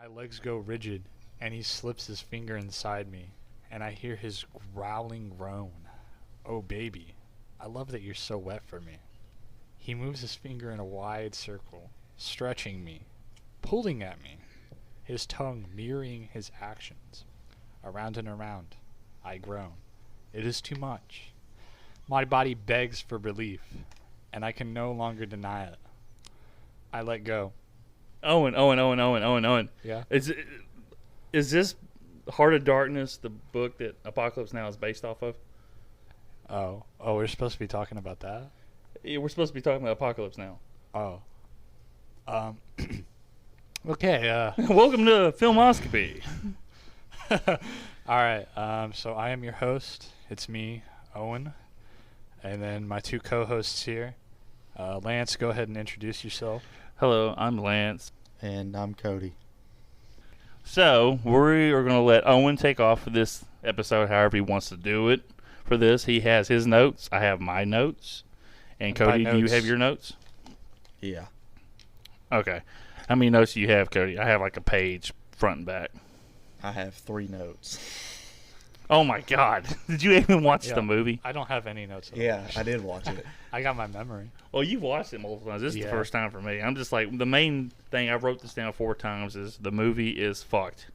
My legs go rigid, and he slips his finger inside me, and I hear his growling groan. Oh, baby, I love that you're so wet for me. He moves his finger in a wide circle, stretching me, pulling at me, his tongue mirroring his actions. Around and around, I groan. It is too much. My body begs for relief, and I can no longer deny it. I let go. Owen. Yeah? Is this Heart of Darkness the book that Apocalypse Now is based off of? Oh, we're supposed to be talking about that? Yeah, we're supposed to be talking about Apocalypse Now. Oh. Okay, Welcome to Filmoscopy. alright, so I am your host. It's me, Owen. And then my two co-hosts here. Lance, go ahead and introduce yourself. Hello, I'm Lance. And I'm Cody. So, we are going to let Owen take off for this episode however he wants to do it. For this, he has his notes. I have my notes. And Cody, do you have your notes? Yeah. Okay. How many notes do you have, Cody? I have like a page, front and back. I have 3 notes. Oh my God! Did you even watch Yeah. the movie? I don't have any notes. Yeah, I did watch it. I got my memory. Well, you've watched it multiple times. This is the first time for me. I'm just like, the main thing, I wrote this down 4 times, is the movie is fucked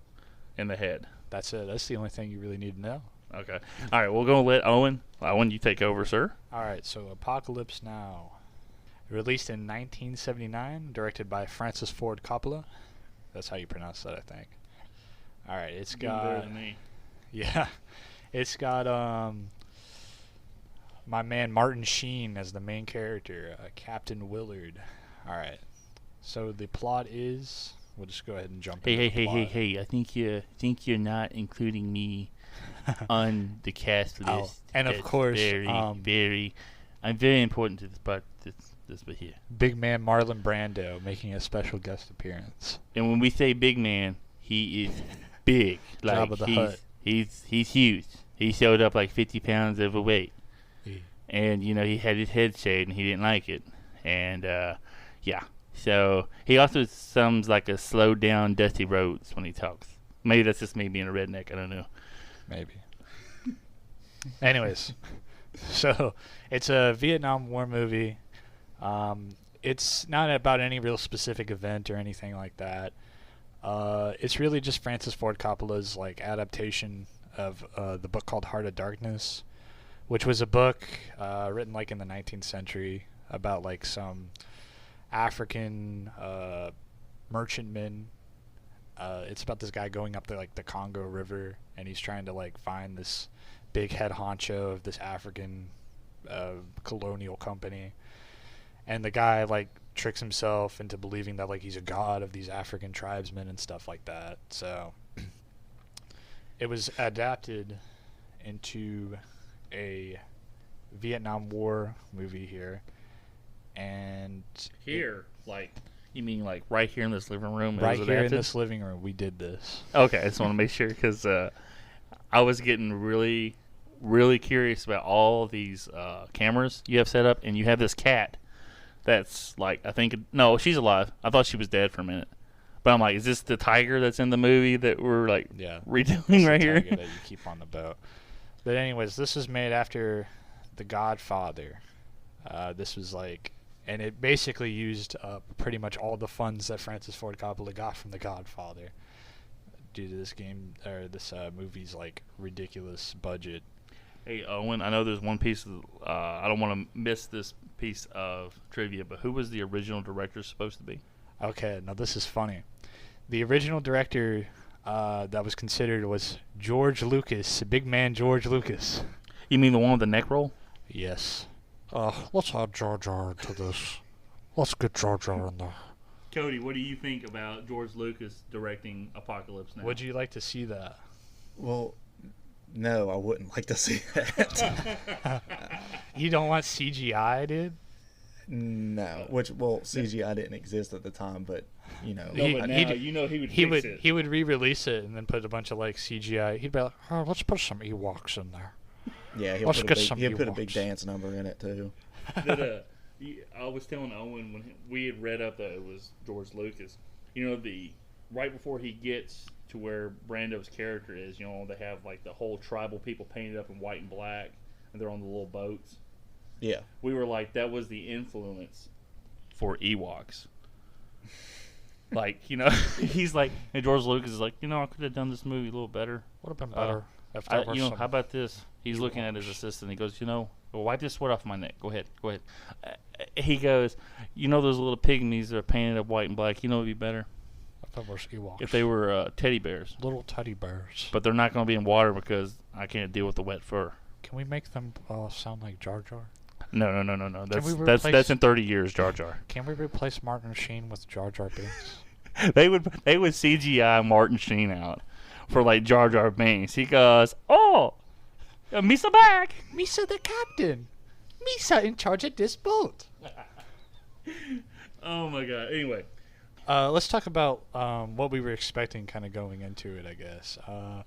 in the head. That's it. That's the only thing you really need to know. Okay. All right, we're going to let Owen, you take over, sir. Alright, so Apocalypse Now. Released in 1979, directed by Francis Ford Coppola. That's how you pronounce that, I think. Alright, it's Doing better got... than me. Yeah. It's got my man Martin Sheen as the main character, Captain Willard. Alright. So the plot is... We'll just go ahead and jump into the plot. Hey. I think you're not including me on the cast list. Oh, and of That's course, I'm very important to this part. This bit here. Big man Marlon Brando making a special guest appearance. And when we say big man, he is big. Like Jabba the Hutt. he's huge. He showed up like 50 pounds overweight. Yeah. And he had his head shaved and he didn't like it. And yeah. So he also sounds like a slowed down Dusty Rhodes when he talks. Maybe that's just me being a redneck. I don't know. Maybe. Anyways, so it's a Vietnam War movie. It's not about any real specific event or anything like that. It's really just Francis Ford Coppola's like adaptation of the book called Heart of Darkness, which was a book written like in the 19th century about like some African merchantmen. It's about this guy going up the Congo River, and he's trying to like find this big head honcho of this African colonial company. And the guy like tricks himself into believing that like he's a god of these African tribesmen and stuff like that. So it was adapted into a Vietnam War movie here. And Here, like, you mean like right here in this living room? it right was here in adapted? this living room, we did this. Okay, I just want to make sure because I was getting really, really curious about all these cameras you have set up, and you have this cat that's like, no, she's alive. I thought she was dead for a minute. But I'm like, is this the tiger that's in the movie that we're like redoing right here? That you keep on the boat. But anyways, this was made after The Godfather. This was like, and it basically used pretty much all the funds that Francis Ford Coppola got from The Godfather due to this movie's like ridiculous budget. Hey, Owen, I know there's one piece of, I don't want to miss this piece of trivia, but who was the original director supposed to be? Okay, now this is funny. The original director that was considered was George Lucas, big man George Lucas. You mean the one with the neck roll? Yes. Let's add Jar Jar to this. Let's get Jar Jar in there. Cody, what do you think about George Lucas directing Apocalypse Now? Would you like to see that? Well, no, I wouldn't like to see that. You don't want CGI, dude? No. CGI didn't exist at the time, but, He- No, but he- now, he'd- he would He fix would it. he would re-release it and then put a bunch of like CGI. He'd be like, Oh, let's put some Ewoks in there. yeah, Let's get some he'll put a big Ewoks. dance number in it, too. I was telling Owen when we had read up that it was George Lucas. The right before he gets to where Brando's character is, they have like the whole tribal people painted up in white and black, and they're on the little boats. Yeah. We were like, that was the influence for Ewoks. Like, he's like, and George Lucas is like, I could have done this movie a little better. Would have been better if there were some. How about this? He's looking at his assistant. He goes, well, wipe this sweat off my neck. Go ahead. He goes, those little pygmies that are painted up white and black. What would be better? If there was Ewoks. If they were teddy bears. Little teddy bears. But they're not going to be in water because I can't deal with the wet fur. Can we make them sound like Jar Jar? No. That's in 30 years, Jar Jar. Can we replace Martin Sheen with Jar Jar Binks? They would CGI Martin Sheen out for like Jar Jar Binks. He goes, "Oh, Misa back. Misa the captain. Misa in charge of this boat." Oh my god. Anyway, let's talk about what we were expecting kind of going into it, I guess.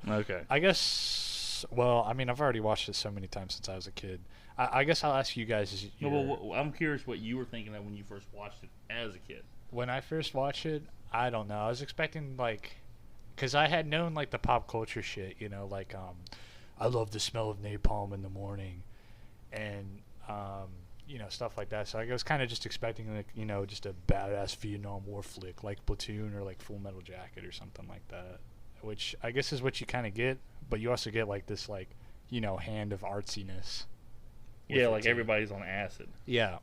Okay. I guess, well, I mean, I've already watched it so many times since I was a kid. I guess I'll ask you guys. I'm curious what you were thinking of when you first watched it as a kid. When I first watched it, I don't know. I was expecting, like, because I had known, like, the pop culture shit, like, I love the smell of napalm in the morning, and, stuff like that. So I was kind of just expecting, like, just a badass Vietnam War flick, like Platoon or, like, Full Metal Jacket or something like that, which I guess is what you kind of get, but you also get, like, this, like, hand of artsiness. Yeah, like everybody's on acid. Yeah.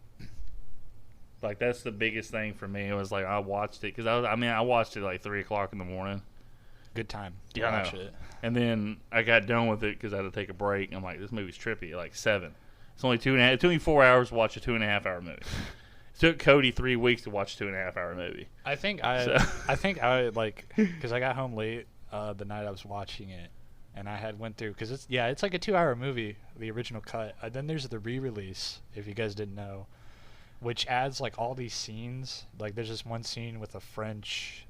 Like, that's the biggest thing for me. It was like, I watched it because I watched it like 3 o'clock in the morning. Good time. Yeah, I watch know. it. And then I got done with it because I had to take a break. I'm like, this movie's trippy. Like 7. It's only 2.5. It took me 4 hours to watch a 2.5 hour movie. It took Cody 3 weeks to watch a 2.5 hour movie. I think I like, because I got home late the night I was watching it, and I had went through, because it's like a 2-hour movie, the original cut. Then there's the re-release, if you guys didn't know, which adds like all these scenes. Like there's this one scene with a French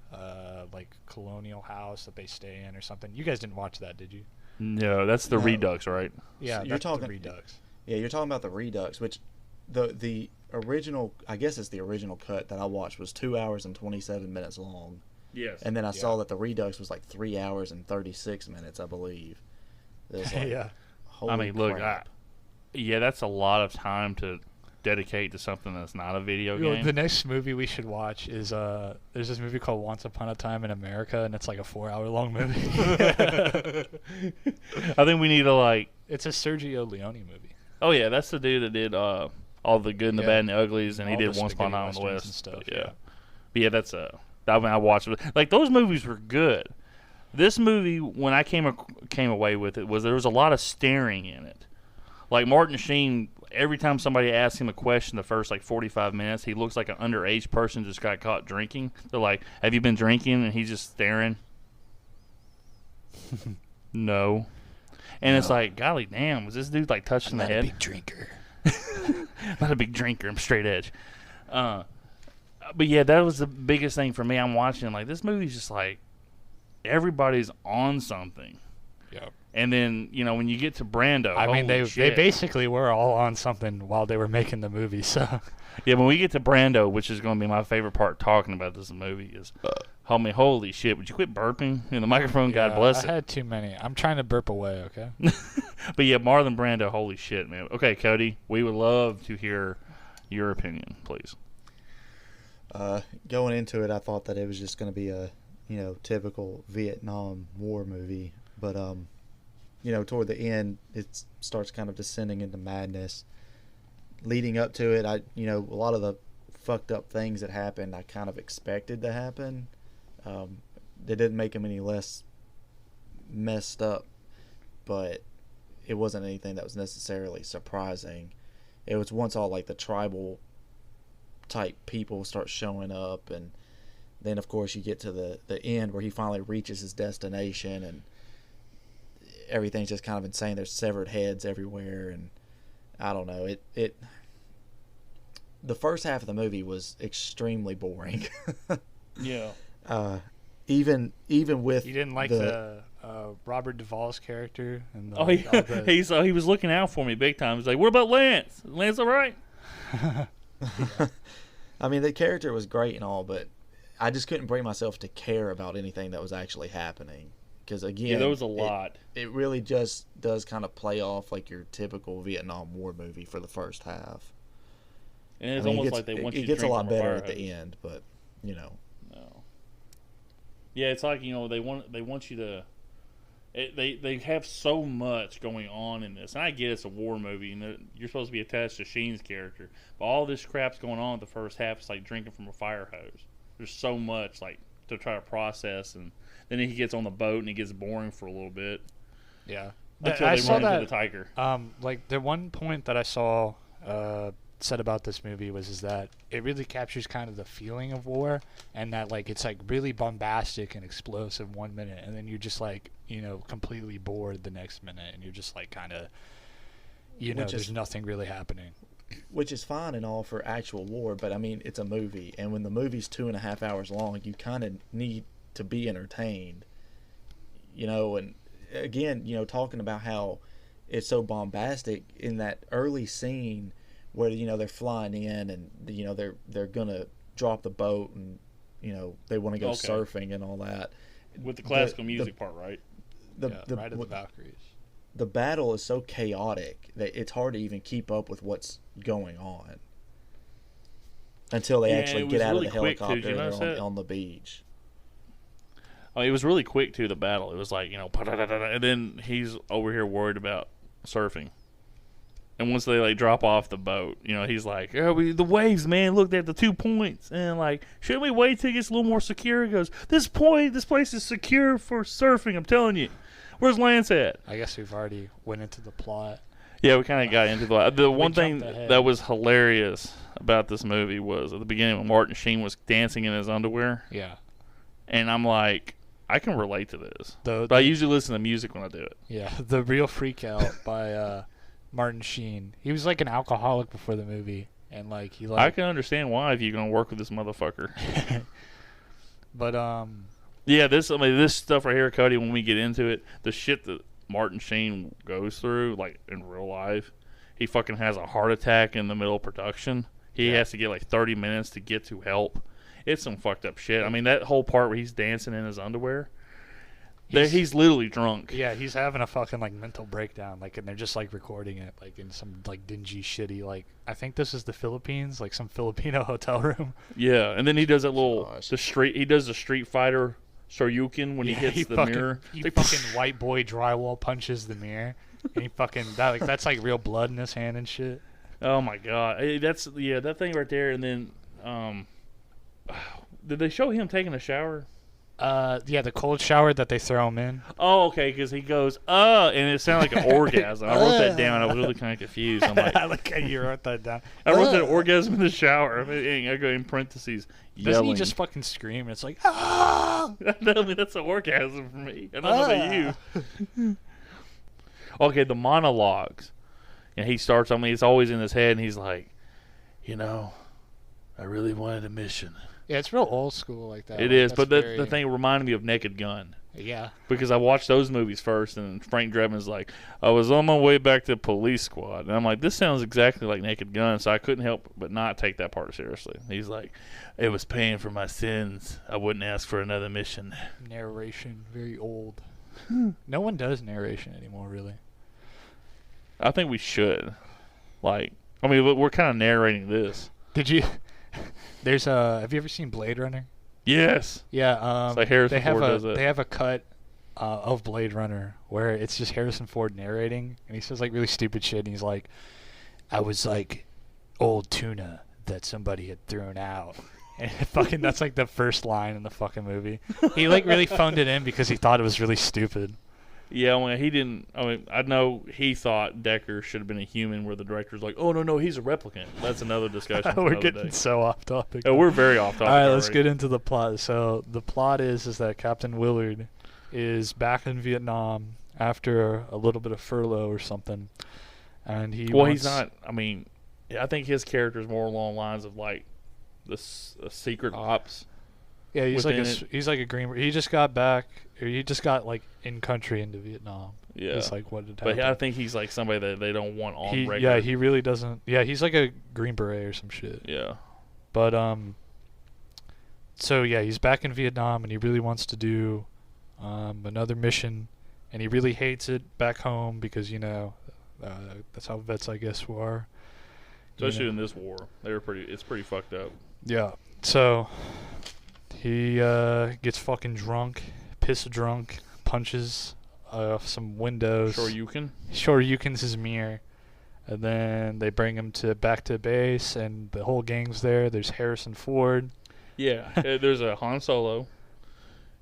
like colonial house that they stay in or something. You guys didn't watch that, did you? No, that's the Redux, right? Yeah, So that's the Redux. Yeah, you're talking about the Redux, which the original, I guess it's the original cut that I watched, was 2 hours and 27 minutes long. Yes. And then I saw that the Redux was like 3 hours and 36 minutes, I believe. Like, Yeah. holy I mean, look, crap. that's a lot of time to dedicate to something that's not a video game. The next movie we should watch is there's this movie called Once Upon a Time in America, and it's like a 4-hour-long movie. I think we need to like. It's a Sergio Leone movie. Oh yeah, that's the dude that did all the Good and the Bad and the Uglies, and he All did the Once Upon a Time in the spaghetti West westerns and stuff, Yeah. yeah. But yeah, that's I mean, I watched it. Like those movies were good. This movie, when I came away with it, was there was a lot of staring in it. Like Martin Sheen, every time somebody asks him a question, the first like 45 minutes, he looks like an underage person just got caught drinking. They're like, "Have you been drinking?" And he's just staring. No. And it's like, golly damn, was this dude like touched in the head? I'm not a big drinker. Not a big drinker. I'm straight edge. But yeah, that was the biggest thing for me. I'm watching like this movie's just like everybody's on something. Yep. And then when you get to Brando, I mean, they shit. basically were all on something while they were making the movie. So Yeah, when we get to Brando, which is going to be my favorite part talking about this movie, is, homie, holy shit, would you quit burping in the microphone? God bless it. I had too many. I'm trying to burp away, okay? But yeah, Marlon Brando, holy shit, man. Okay, Cody, we would love to hear your opinion, please. Going into it, I thought that it was just going to be a, typical Vietnam War movie. But, toward the end, it starts kind of descending into madness. Leading up to it, a lot of the fucked up things that happened, I kind of expected to happen. They didn't make them any less messed up, but it wasn't anything that was necessarily surprising. It was once all like the tribal type people start showing up, and then of course you get to the end where he finally reaches his destination, and everything's just kind of insane. There's severed heads everywhere, and I don't know. It the first half of the movie was extremely boring. Yeah. Even with You didn't like the Robert Duvall's character? And he was looking out for me big time. He's like, "What about Lance? Lance all right?" I mean, the character was great and all, but I just couldn't bring myself to care about anything that was actually happening. Because again, Yeah, there was a lot. It really just does kind of play off like your typical Vietnam War movie for the first half. And it's I mean, almost like they want you it to gets a drink lot from a better fire at the hose. end, but you know. No. Yeah, it's like, you know, they want you to. They have so much going on in this, and I get it's a war movie, and you're supposed to be attached to Sheen's character, but all this crap's going on in the first half. It's like drinking from a fire hose. There's so much like to try to process, and then he gets on the boat and it gets boring for a little bit. Yeah. Until I they saw run into that. the tiger. Like the one point that I saw said about this movie is that it really captures kind of the feeling of war, and that like it's like really bombastic and explosive 1 minute, and then you're just like, you know, completely bored the next minute, and you're just like kind of, you know, there's nothing really happening. Which is fine and all for actual war, but I mean, it's a movie, and when the movie's 2.5 hours long, you kind of need to be entertained, you know. And again, you know, talking about how it's so bombastic in that early scene where, you know, they're flying in and, you know, they're gonna drop the boat and, you know, they want to go surfing and all that. With the classical music part, right? Right at the Valkyries. The battle is so chaotic that it's hard to even keep up with what's going on until they actually get out of the helicopter and they're on the beach. Oh, it was really quick too. The battle. It was like, you know, and then he's over here worried about surfing. And once they like drop off the boat, you know, he's like, "Oh, the waves, man! Look at the 2 points." And like, shouldn't we wait till it gets a little more secure? He goes, this place is secure for surfing. I'm telling you. Where's Lance at? I guess we've already went into the plot. Yeah, we kind of got into the one thing that was hilarious about this movie was at the beginning when Martin Sheen was dancing in his underwear. Yeah. And I'm like, I can relate to this. But I usually listen to music when I do it. Yeah, the real freak out by Martin Sheen. He was like an alcoholic before the movie, and like he like. I can understand why if you're gonna work with this motherfucker. But yeah, this stuff right here, Cody. When we get into it, the shit that Martin Sheen goes through, like in real life, he fucking has a heart attack in the middle of production. He has to get like 30 minutes to get to help. It's some fucked up shit. I mean, that whole part where he's dancing in his underwear. He's literally drunk. Yeah, he's having a fucking like mental breakdown, like, and they're just like recording it like in some like dingy, shitty, like, I think this is the Philippines, like some Filipino hotel room. Yeah, and then he does that little He does the Street Fighter Shoryuken when he hits the mirror. He fucking white boy drywall punches the mirror, and he fucking that's like real blood in his hand and shit. Oh my god, that's that thing right there. And then, did they show him taking a shower? Yeah, the cold shower that they throw him in. Oh, okay, because he goes, and it sounded like an orgasm. I wrote that down. I was really kind of confused. I'm like, I like how you wrote that down. I wrote that orgasm in the shower. I go in parentheses, yelling. Doesn't he just fucking scream? It's like, ah! I mean, that's an orgasm for me. I don't know about you. Okay, the monologues. And he starts, I mean, it's always in his head, and he's like, you know, I really wanted a mission. Yeah, it's real old school like that. It is, but the thing reminded me of Naked Gun. Yeah. Because I watched those movies first, and Frank Drebin's like, I was on my way back to Police Squad. And I'm like, this sounds exactly like Naked Gun, so I couldn't help but not take that part seriously. He's like, it was paying for my sins. I wouldn't ask for another mission. Narration, very old. No one does narration anymore, really. I think we should. Like, I mean, we're kind of narrating this. Did you... There's have you ever seen Blade Runner? Yes. Yeah. It's like Harrison Ford does it. They have a cut of Blade Runner where it's just Harrison Ford narrating, and he says like really stupid shit, and he's like, I was like old tuna that somebody had thrown out. And fucking that's like the first line in the fucking movie. He like really phoned it in because he thought it was really stupid. Yeah, well, he didn't. I mean, I know he thought Decker should have been a human, where the director's like, "Oh no, he's a replicant." That's another discussion. We're getting so off topic. Oh, we're very off topic. All right, let's get into the plot. So the plot is that Captain Willard is back in Vietnam after a little bit of furlough or something, and he's not. I mean, I think his character is more along the lines of like the secret ops. Yeah, he's like a green. He just got back. Or he just got like in country into Vietnam. Yeah, it's like what did happen. But I think he's like somebody that they don't want on record. Yeah, he really doesn't. Yeah, he's like a Green Beret or some shit. Yeah, but So yeah, he's back in Vietnam, and he really wants to do another mission, and he really hates it back home because that's how vets, I guess, are. Especially in this war, it's pretty fucked up. Yeah. So he gets fucking drunk, piss drunk, punches some windows. Shoryukens his mirror. And then they bring him back to base, and the whole gang's there. There's Harrison Ford. Yeah, there's a Han Solo,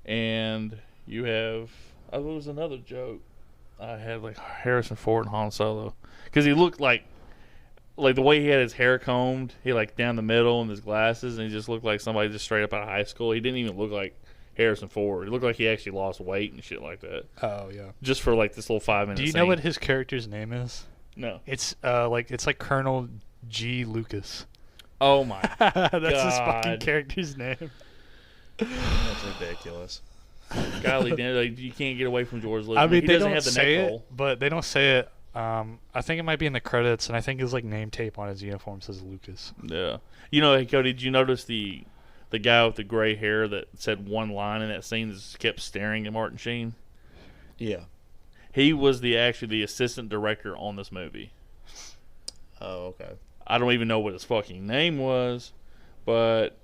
and you have. Oh, there was another joke. I had like Harrison Ford and Han Solo, because he looked like the way he had his hair combed, he like down the middle, and his glasses, and he just looked like somebody just straight up out of high school. He didn't even look like Harrison Ford. He looked like he actually lost weight and shit like that. Oh yeah. Just for like this little 5 minutes. Do you know what his character's name is? No. It's like Colonel G. Lucas. Oh my That's God. his fucking character's name. That's ridiculous. Golly damn, like, you can't get away from George Lucas. I mean, he they doesn't don't have the say neck it, roll. but they don't say it. I think it might be in the credits, and I think his like name tape on his uniform says Lucas. Yeah. You know, hey, Cody, did you notice the guy with the gray hair that said one line in that scene that just kept staring at Martin Sheen? Yeah. He was the assistant director on this movie. Oh, okay. I don't even know what his fucking name was, but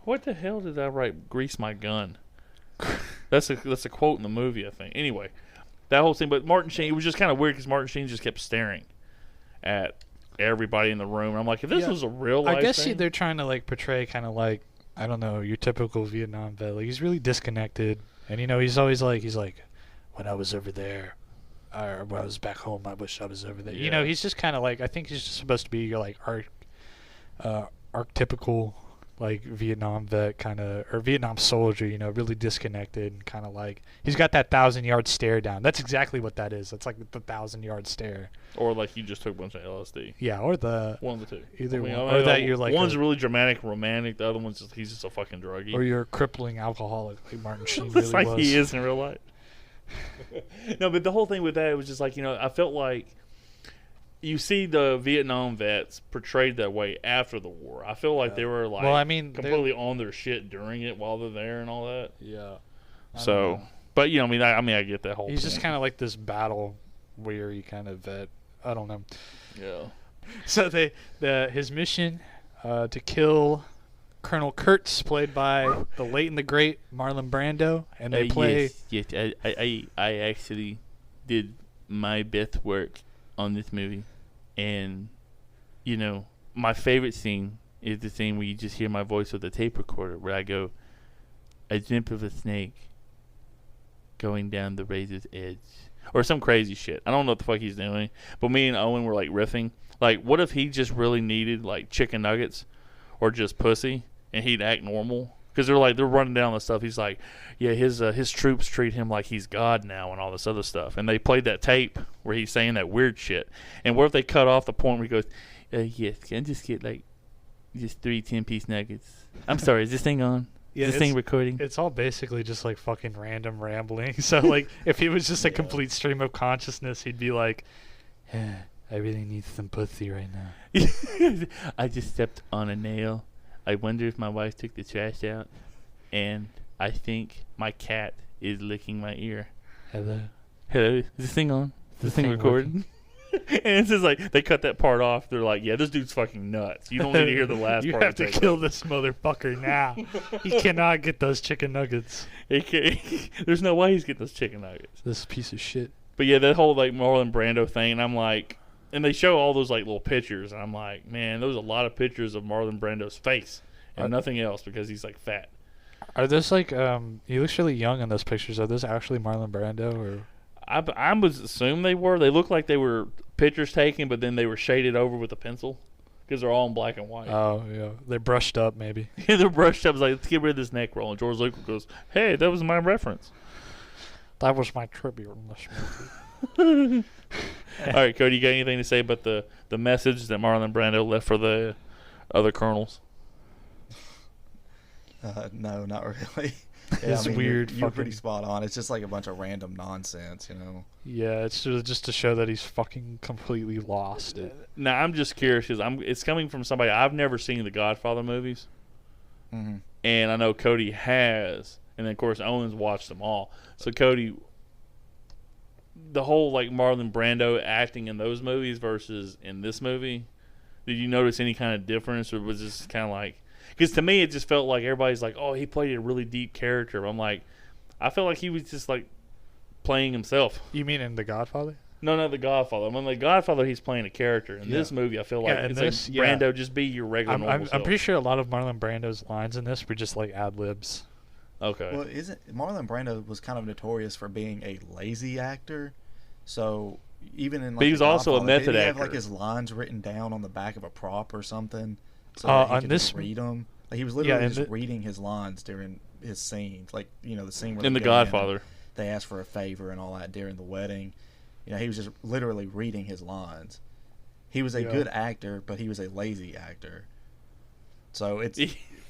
what the hell did I write? Grease my gun. That's a quote in the movie, I think. Anyway, that whole thing. But Martin Sheen, it was just kind of weird because Martin Sheen just kept staring at everybody in the room. And I'm like, if this was a real life I guess thing, they're trying to like portray kind of like, I don't know, your typical Vietnam vet. Like he's really disconnected, and he's always like, when I was over there, or when I was back home, I wish I was over there. Yeah. He's just kind of like, I think he's just supposed to be your like archetypical like Vietnam vet kind of, or Vietnam soldier, really disconnected and kind of like, he's got that 1,000-yard stare down. That's exactly what that is. It's like the 1,000-yard stare. or like you just took a bunch of LSD. Yeah, or the One of the two. either one, or that you're like one's really dramatic, romantic. The other one's he's just a fucking druggie. or you're a crippling alcoholic like Martin Sheen It's really like was. he is in real life. No, but the whole thing with that, it was just like, I felt like you see the Vietnam vets portrayed that way after the war. I feel like they were like, Well, I mean, completely on their shit during it while they're there and all that. Yeah. So, but I get that whole. He's thing. just kind of like this battle weary kind of vet. I don't know. Yeah. So his mission to kill Colonel Kurtz, played by the late and the great Marlon Brando, and they play. Yes. I actually did my best work on this movie, and my favorite scene is the scene where you just hear my voice with the tape recorder, where I go, "I dreamt of a snake going down the razor's edge," or some crazy shit. I don't know what the fuck he's doing, but me and Owen were like riffing. Like, what if he just really needed like chicken nuggets or just pussy, and he'd act normal? Because they're running down the stuff. He's like, yeah, his troops treat him like he's God now, and all this other stuff. And they played that tape where he's saying that weird shit. And what if they cut off the point where he goes, yes, can I just get like just 3 10-piece nuggets? I'm sorry, is this thing on? Yeah, is this thing recording? It's all basically just like fucking random rambling. So like, if he was just a complete stream of consciousness, he'd be like, I really need some pussy right now. I just stepped on a nail. I wonder if my wife took the trash out, and I think my cat is licking my ear. Hello. Is this thing on? Is this thing recording? And it's just like, they cut that part off. They're like, yeah, this dude's fucking nuts. You don't need to hear the last You part. have to kill this motherfucker now. He cannot get those chicken nuggets. There's no way he's getting those chicken nuggets. This piece of shit. But yeah, that whole like Marlon Brando thing, and I'm like, and they show all those like little pictures, and I'm like, man, there's a lot of pictures of Marlon Brando's face and nothing else because he's like fat. Are those like he looks really young in those pictures? Are those actually Marlon Brando or? I would assume they were. They look like they were pictures taken, but then they were shaded over with a pencil because they're all in black and white. Oh yeah, they're brushed up maybe. They're brushed up. It's like, let's get rid of this neck roll. And George Lucas goes, hey, that was my reference. That was my tribute in this movie. All right, Cody, you got anything to say about the message that Marlon Brando left for the other colonels? No, not really. It's weird. You're pretty spot on. It's just like a bunch of random nonsense, Yeah, it's just to show that he's fucking completely lost it. Now, I'm just curious because it's coming from somebody. I've never seen the Godfather movies. Mm-hmm. And I know Cody has, and then of course Owen's watched them all. So Cody, the whole like Marlon Brando acting in those movies versus in this movie, did you notice any kind of difference, or was this kind of like? Because to me, it just felt like everybody's like, "Oh, he played a really deep character." I'm like, I felt like he was just like playing himself. You mean in The Godfather? No, not The Godfather. I mean, The Godfather, he's playing a character. In this movie, I feel like in it's this, like Brando, just be your regular normal I'm self. pretty sure a lot of Marlon Brando's lines in this were just like ad libs. Okay. Well, isn't Marlon Brando was kind of notorious for being a lazy actor, so even in like But he was The also a Godfather, method did he have actor. like his lines written down on the back of a prop or something, so Uh, that he on could this- just read them? Like he was literally just reading his lines during his scenes, like the scene where in they The go in and Godfather. they ask for a favor and all that during the wedding. He was just literally reading his lines. He was a good actor, but he was a lazy actor. So it's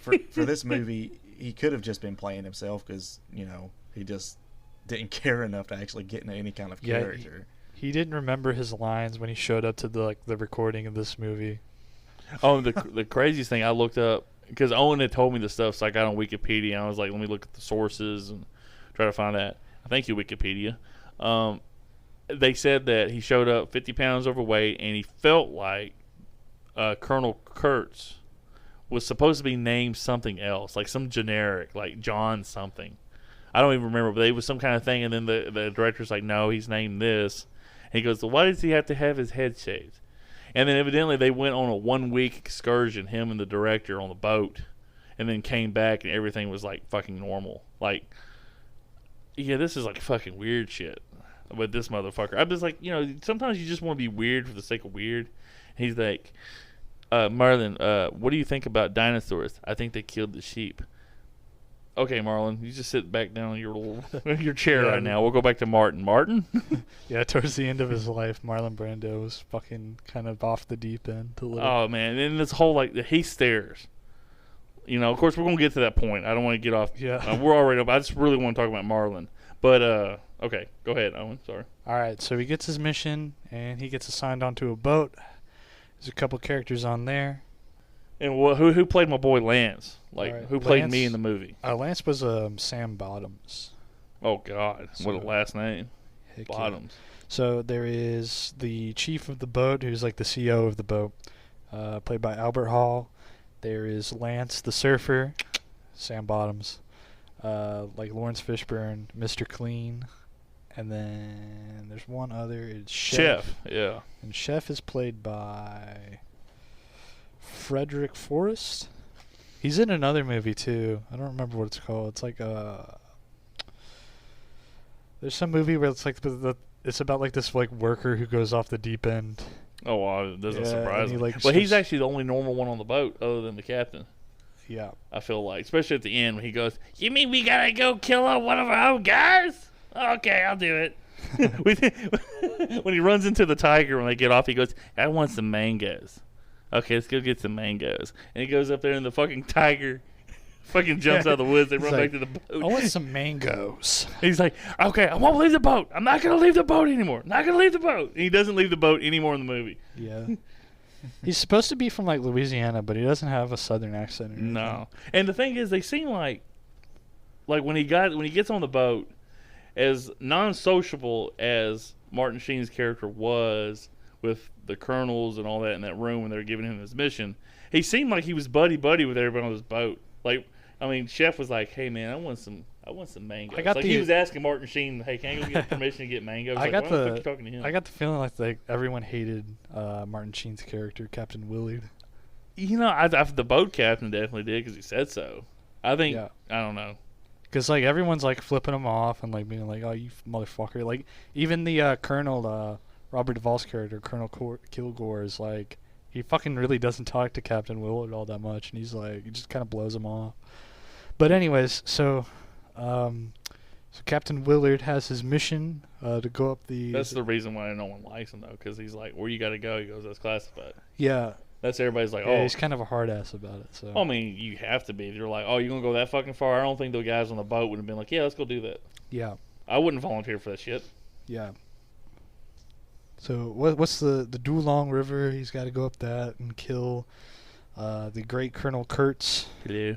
for this movie, he could have just been playing himself because he just didn't care enough to actually get into any kind of character. He didn't remember his lines when he showed up to the recording of this movie. Oh, the craziest thing I looked up, because Owen had told me the stuff, so I got on Wikipedia and I was like, let me look at the sources and try to find that. Thank you, Wikipedia. They said that he showed up 50 pounds overweight, and he felt like Colonel Kurtz was supposed to be named something else, like some generic, like John something. I don't even remember, but it was some kind of thing, and then the director's like, no, he's named this. And he goes, well, why does he have to have his head shaved? And then evidently they went on a 1-week excursion, him and the director, on the boat, and then came back, and everything was like fucking normal. Like, yeah, this is like fucking weird shit with this motherfucker. I'm just like, sometimes you just want to be weird for the sake of weird. And he's like, Marlon, what do you think about dinosaurs? I think they killed the sheep. Okay, Marlon, you just sit back down in your chair right now. We'll go back to Martin. Martin? Yeah, towards the end of his life, Marlon Brando was fucking kind of off the deep end a little. Oh, man. And this whole, like, he stares. Of course, we're going to get to that point. I don't want to get off. Yeah. We're already up. I just really want to talk about Marlon. But, okay. Go ahead, Owen. Sorry. All right, so he gets his mission, and he gets assigned onto a boat. There's a couple characters on there. And who played my boy Lance? Like, Right, who played Lance- me in the movie? Lance was Sam Bottoms. Oh, God. What a last name. Heck yeah. Bottoms. So there is the chief of the boat, who's like the CEO of the boat, played by Albert Hall. There is Lance the surfer, Sam Bottoms, like Lawrence Fishburne, Mr. Clean, and then there's one other. It's Chef. Yeah. And Chef is played by Frederick Forrest. He's in another movie too. I don't remember what it's called. It's like there's some movie where it's like it's about like this like worker who goes off the deep end. Oh, well, it doesn't Yeah, surprise and me. he, like, But he's starts- actually the only normal one on the boat other than the captain, Yeah. I feel like. Especially at the end when he goes, you mean we got to go kill one of our own guys? Okay, I'll do it. When he runs into the tiger when they get off, he goes, I want some mangoes. Okay, let's go get some mangoes. And he goes up there and the fucking tiger fucking jumps out of the woods. They He's run like, back to the boat. I want some mangoes. He's like, okay, I won't leave the boat. I'm not going to leave the boat anymore. Not going to leave the boat. And he doesn't leave the boat anymore in the movie. Yeah. He's supposed to be from like Louisiana, but he doesn't have a southern accent or anything. No. And the thing is, they seem like when he gets on the boat, as non-sociable as Martin Sheen's character was with the colonels and all that in that room when they were giving him his mission, he seemed like he was buddy-buddy with everybody on his boat. Like, I mean, Chef was like, hey, man, I want some mangoes. He was asking Martin Sheen, hey, can I go get permission to get mangoes? I got why the fuck you talking to him? I got the feeling like everyone hated Martin Sheen's character, Captain Willard. The boat captain definitely did because he said so. I think, Yeah. I don't know. Because like everyone's like flipping him off and like being like, "Oh, you motherfucker!" Like even the Colonel Robert Duvall's character, Colonel Kilgore, is like he fucking really doesn't talk to Captain Willard all that much, and he's like he just kind of blows him off. But anyways, so Captain Willard has his mission to go up the. That's the reason why no one likes him though, because he's like, where you got to go? He goes, that's classified. Yeah. That's everybody's like, Yeah, oh. he's kind of a hard ass about it. So. I mean, you have to be. If you're like, oh, you're going to go that fucking far? I don't think the guys on the boat would have been like, yeah, let's go do that. Yeah. I wouldn't volunteer for that shit. Yeah. So what's the Dulong River? He's got to go up that and kill the great Colonel Kurtz. Hello.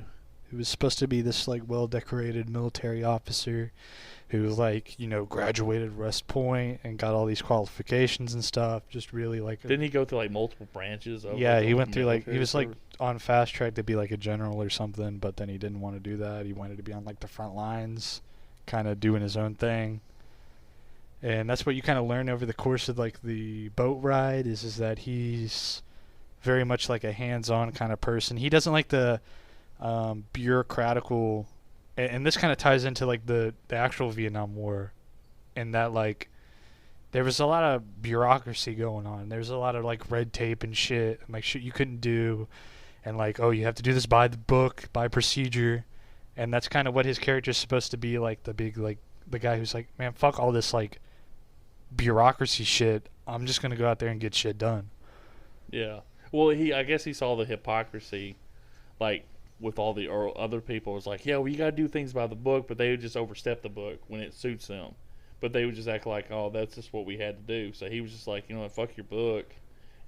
who was supposed to be this like well-decorated military officer who like, you know, graduated West Point and got all these qualifications and stuff. Just really like Didn't he go through like multiple branches? Of yeah, like, he the went through like he military was like service? on fast track to be like a general or something, but then he didn't want to do that. He wanted to be on like the front lines, kind of doing his own thing. And that's what you kind of learn over the course of like the boat ride is that he's very much like a hands-on kind of person. He doesn't like the bureaucratical, and this kind of ties into like the actual Vietnam War, in that like there was a lot of bureaucracy going on. There's a lot of like red tape and shit, and like shit you couldn't do, and like, oh, you have to do this by the book, by procedure, and that's kind of what his character's supposed to be, like the big like the guy who's like, man, fuck all this like bureaucracy shit. I'm just gonna go out there and get shit done. Yeah. Well, I guess he saw the hypocrisy, like with all the other people. It was like, yeah, well, you got to do things by the book, but they would just overstep the book when it suits them. But they would just act like, oh, that's just what we had to do. So he was just like, you know what, fuck your book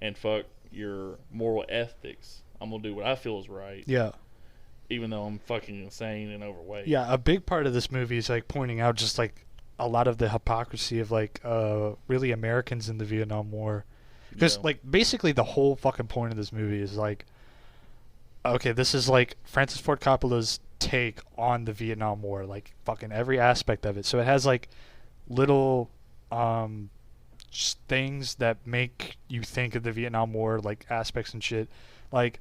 and fuck your moral ethics. I'm going to do what I feel is right. Yeah. Even though I'm fucking insane and overweight. Yeah, a big part of this movie is like pointing out just like a lot of the hypocrisy of like really Americans in the Vietnam War. Because Yeah. like basically the whole fucking point of this movie is like, okay, this is like Francis Ford Coppola's take on the Vietnam War, like fucking every aspect of it. So it has like little just things that make you think of the Vietnam War, like aspects and shit. Like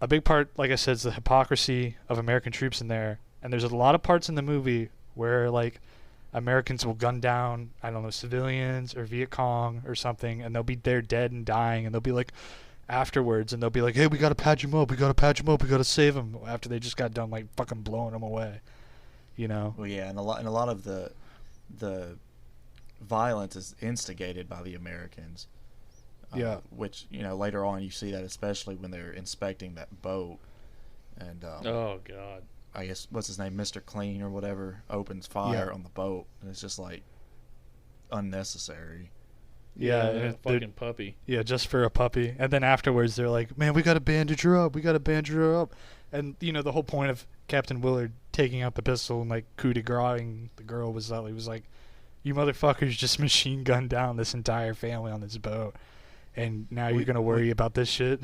a big part, like I said, is the hypocrisy of American troops in there. And there's a lot of parts in the movie where like Americans will gun down, I don't know, civilians or Viet Cong or something, and they'll be there dead and dying, and they'll be like afterwards, and they'll be like, hey, we gotta patch him up, we gotta save him, after they just got done like fucking blowing him away, you know? Well, yeah, and a lot of the violence is instigated by the Americans. Yeah. Which, you know, later on you see that, especially when they're inspecting that boat, and Oh, God. I guess what's his name, Mr. Clean or whatever, opens fire Yeah. on the boat, and it's just like unnecessary. Yeah, and a and fucking puppy. yeah, just for a puppy. And then afterwards they're like, man, we gotta bandage her up, and you know, the whole point of Captain Willard taking out the pistol and like coup de grace the girl was that he was like, you motherfuckers just machine gunned down this entire family on this boat, and now you're gonna worry about this shit.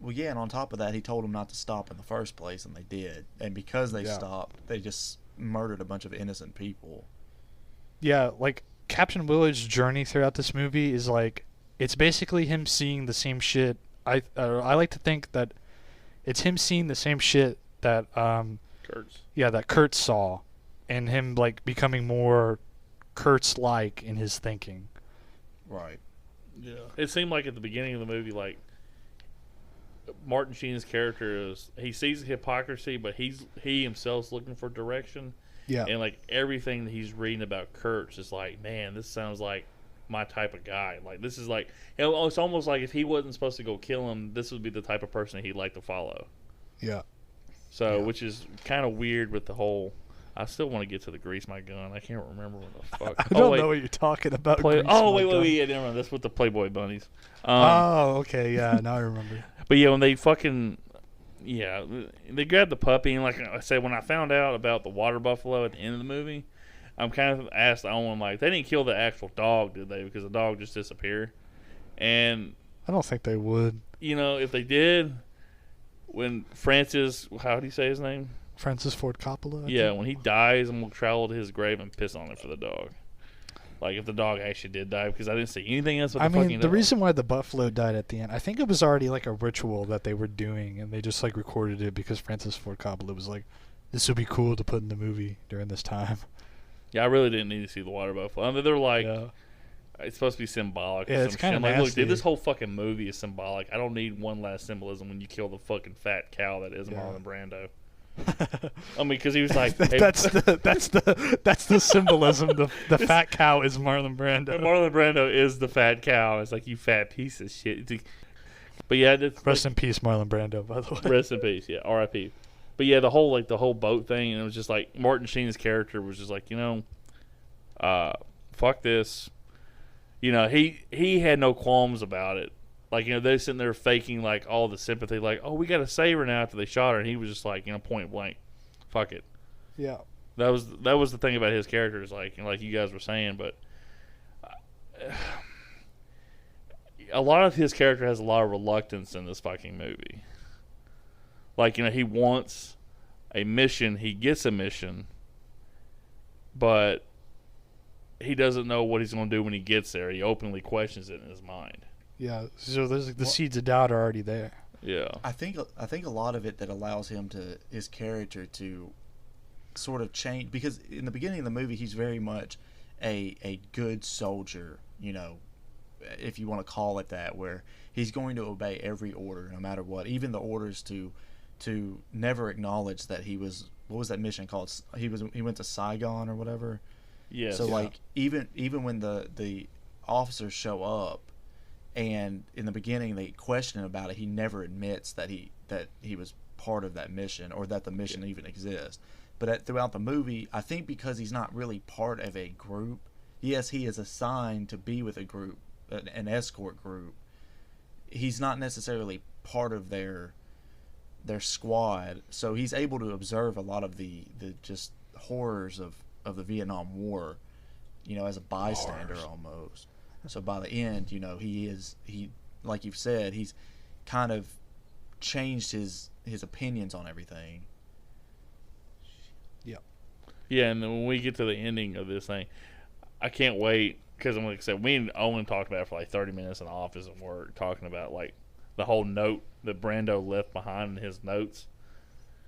Well, yeah, and on top of that, he told them not to stop in the first place, and they did. And because they Yeah. stopped, they just murdered a bunch of innocent people. Yeah, like Captain Willard's journey throughout this movie is like, it's basically him seeing the same shit. I like to think that it's him seeing the same shit that Kurtz. that Kurt saw, and him like becoming more Kurt's like in his thinking. Right. Yeah. It seemed like at the beginning of the movie, like, Martin Sheen's character he sees the hypocrisy, but he himself's looking for direction. Yeah. And like everything that he's reading about Kurtz is like, man, this sounds like my type of guy. Like this is like, it's almost like if he wasn't supposed to go kill him, this would be the type of person he'd like to follow. Yeah. So, Yeah. which is kind of weird with the whole. I still want to get to the grease my gun. I can't remember what the fuck. I don't know what you're talking about. Grease wait, my wait, gun. yeah, never mind. That's with the Playboy bunnies. Oh, okay, yeah, now I remember. But yeah, when they fucking, yeah, they grabbed the puppy, and like I said, when I found out about the water buffalo at the end of the movie, I'm kind of asked Owen, like, they didn't kill the actual dog, did they? Because the dog just disappeared. And, I don't think they would. you know, if they did, when Francis, how do you say his name? Francis Ford Coppola? I Yeah, think? when he dies, I'm going to travel to his grave and piss on it for the dog. Like, if the dog actually did die, because I didn't see anything else with I the mean, fucking the dog. reason why the buffalo died at the end, I think it was already like a ritual that they were doing, and they just like recorded it because Francis Ford Coppola was like, this would be cool to put in the movie during this time. Yeah, I really didn't need to see the water buffalo. I mean, they're like, Yeah. it's supposed to be symbolic. Yeah, or it's some kinda shit. Like, look, nasty. dude, this whole fucking movie is symbolic. I don't need one last symbolism when you kill the fucking fat cow that is Yeah. Marlon Brando. I mean, because he was like, hey, that's the symbolism. The fat cow is Marlon Brando. Marlon Brando is the fat cow. It's like, you fat piece of shit. It's like, but yeah, Rest in peace, Marlon Brando. By the way. rest in peace. Yeah, R.I.P. But yeah, the whole boat thing, and it was just like Martin Sheen's character was just like, fuck this. You know, he had no qualms about it. Like, they're sitting there faking, like, all the sympathy. Like, oh, we got to save her now after they shot her. And he was just like, point blank. Fuck it. Yeah. That was the thing about his characters, like you guys were saying. But a lot of his character has a lot of reluctance in this fucking movie. Like, he wants a mission. He gets a mission. But he doesn't know what he's going to do when he gets there. He openly questions it in his mind. Yeah, so there's the seeds of doubt are already there. Yeah. I think a lot of it that allows his character to sort of change, because in the beginning of the movie he's very much a good soldier, if you want to call it that, where he's going to obey every order no matter what, even the orders to never acknowledge that he was, what was that mission called? He went to Saigon or whatever. Yes. So like even when the officers show up and in the beginning they question him about it, he never admits that he was part of that mission or that the mission even exists. But throughout the movie, I think because he's not really part of a group, yes, he is assigned to be with a group, an escort group. He's not necessarily part of their squad, so he's able to observe a lot of the just horrors of the Vietnam War, as a bystander almost. So by the end, he like you've said, he's kind of changed his opinions on everything. Yeah, and then when we get to the ending of this thing, I can't wait, because like I said, me and Owen talked about it for like 30 minutes in the office at work, talking about like the whole note that Brando left behind in his notes,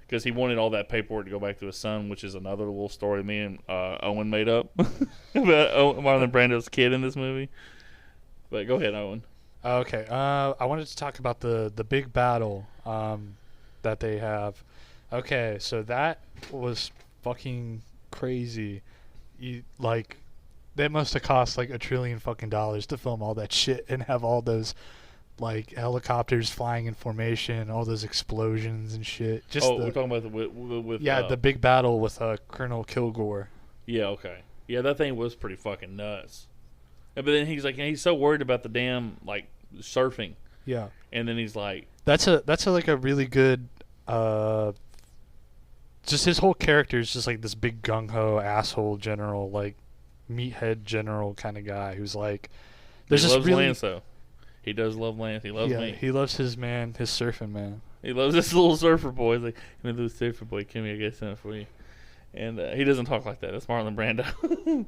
because he wanted all that paperwork to go back to his son, which is another little story me and Owen made up about Marlon Brando's kid in this movie. But go ahead, Owen. Okay, I wanted to talk about the big battle that they have. Okay, so that was fucking crazy. That must have cost like $1 trillion fucking dollars to film all that shit and have all those like helicopters flying in formation, all those explosions and shit. We're talking about with the big battle with Colonel Kilgore. Yeah, okay. Yeah, that thing was pretty fucking nuts. But then he's like, he's so worried about the damn like surfing. Yeah. And then he's like, that's a like a really good just his whole character is just like this big gung-ho asshole general, like meathead general kind of guy who's like, there's he loves Lance though. He does love Lance. He loves me. He loves his surfing man. He loves this little surfer boy. He's like, "Hey, little surfer boy, come here, I got something for you." And he doesn't talk like that. That's Marlon Brando.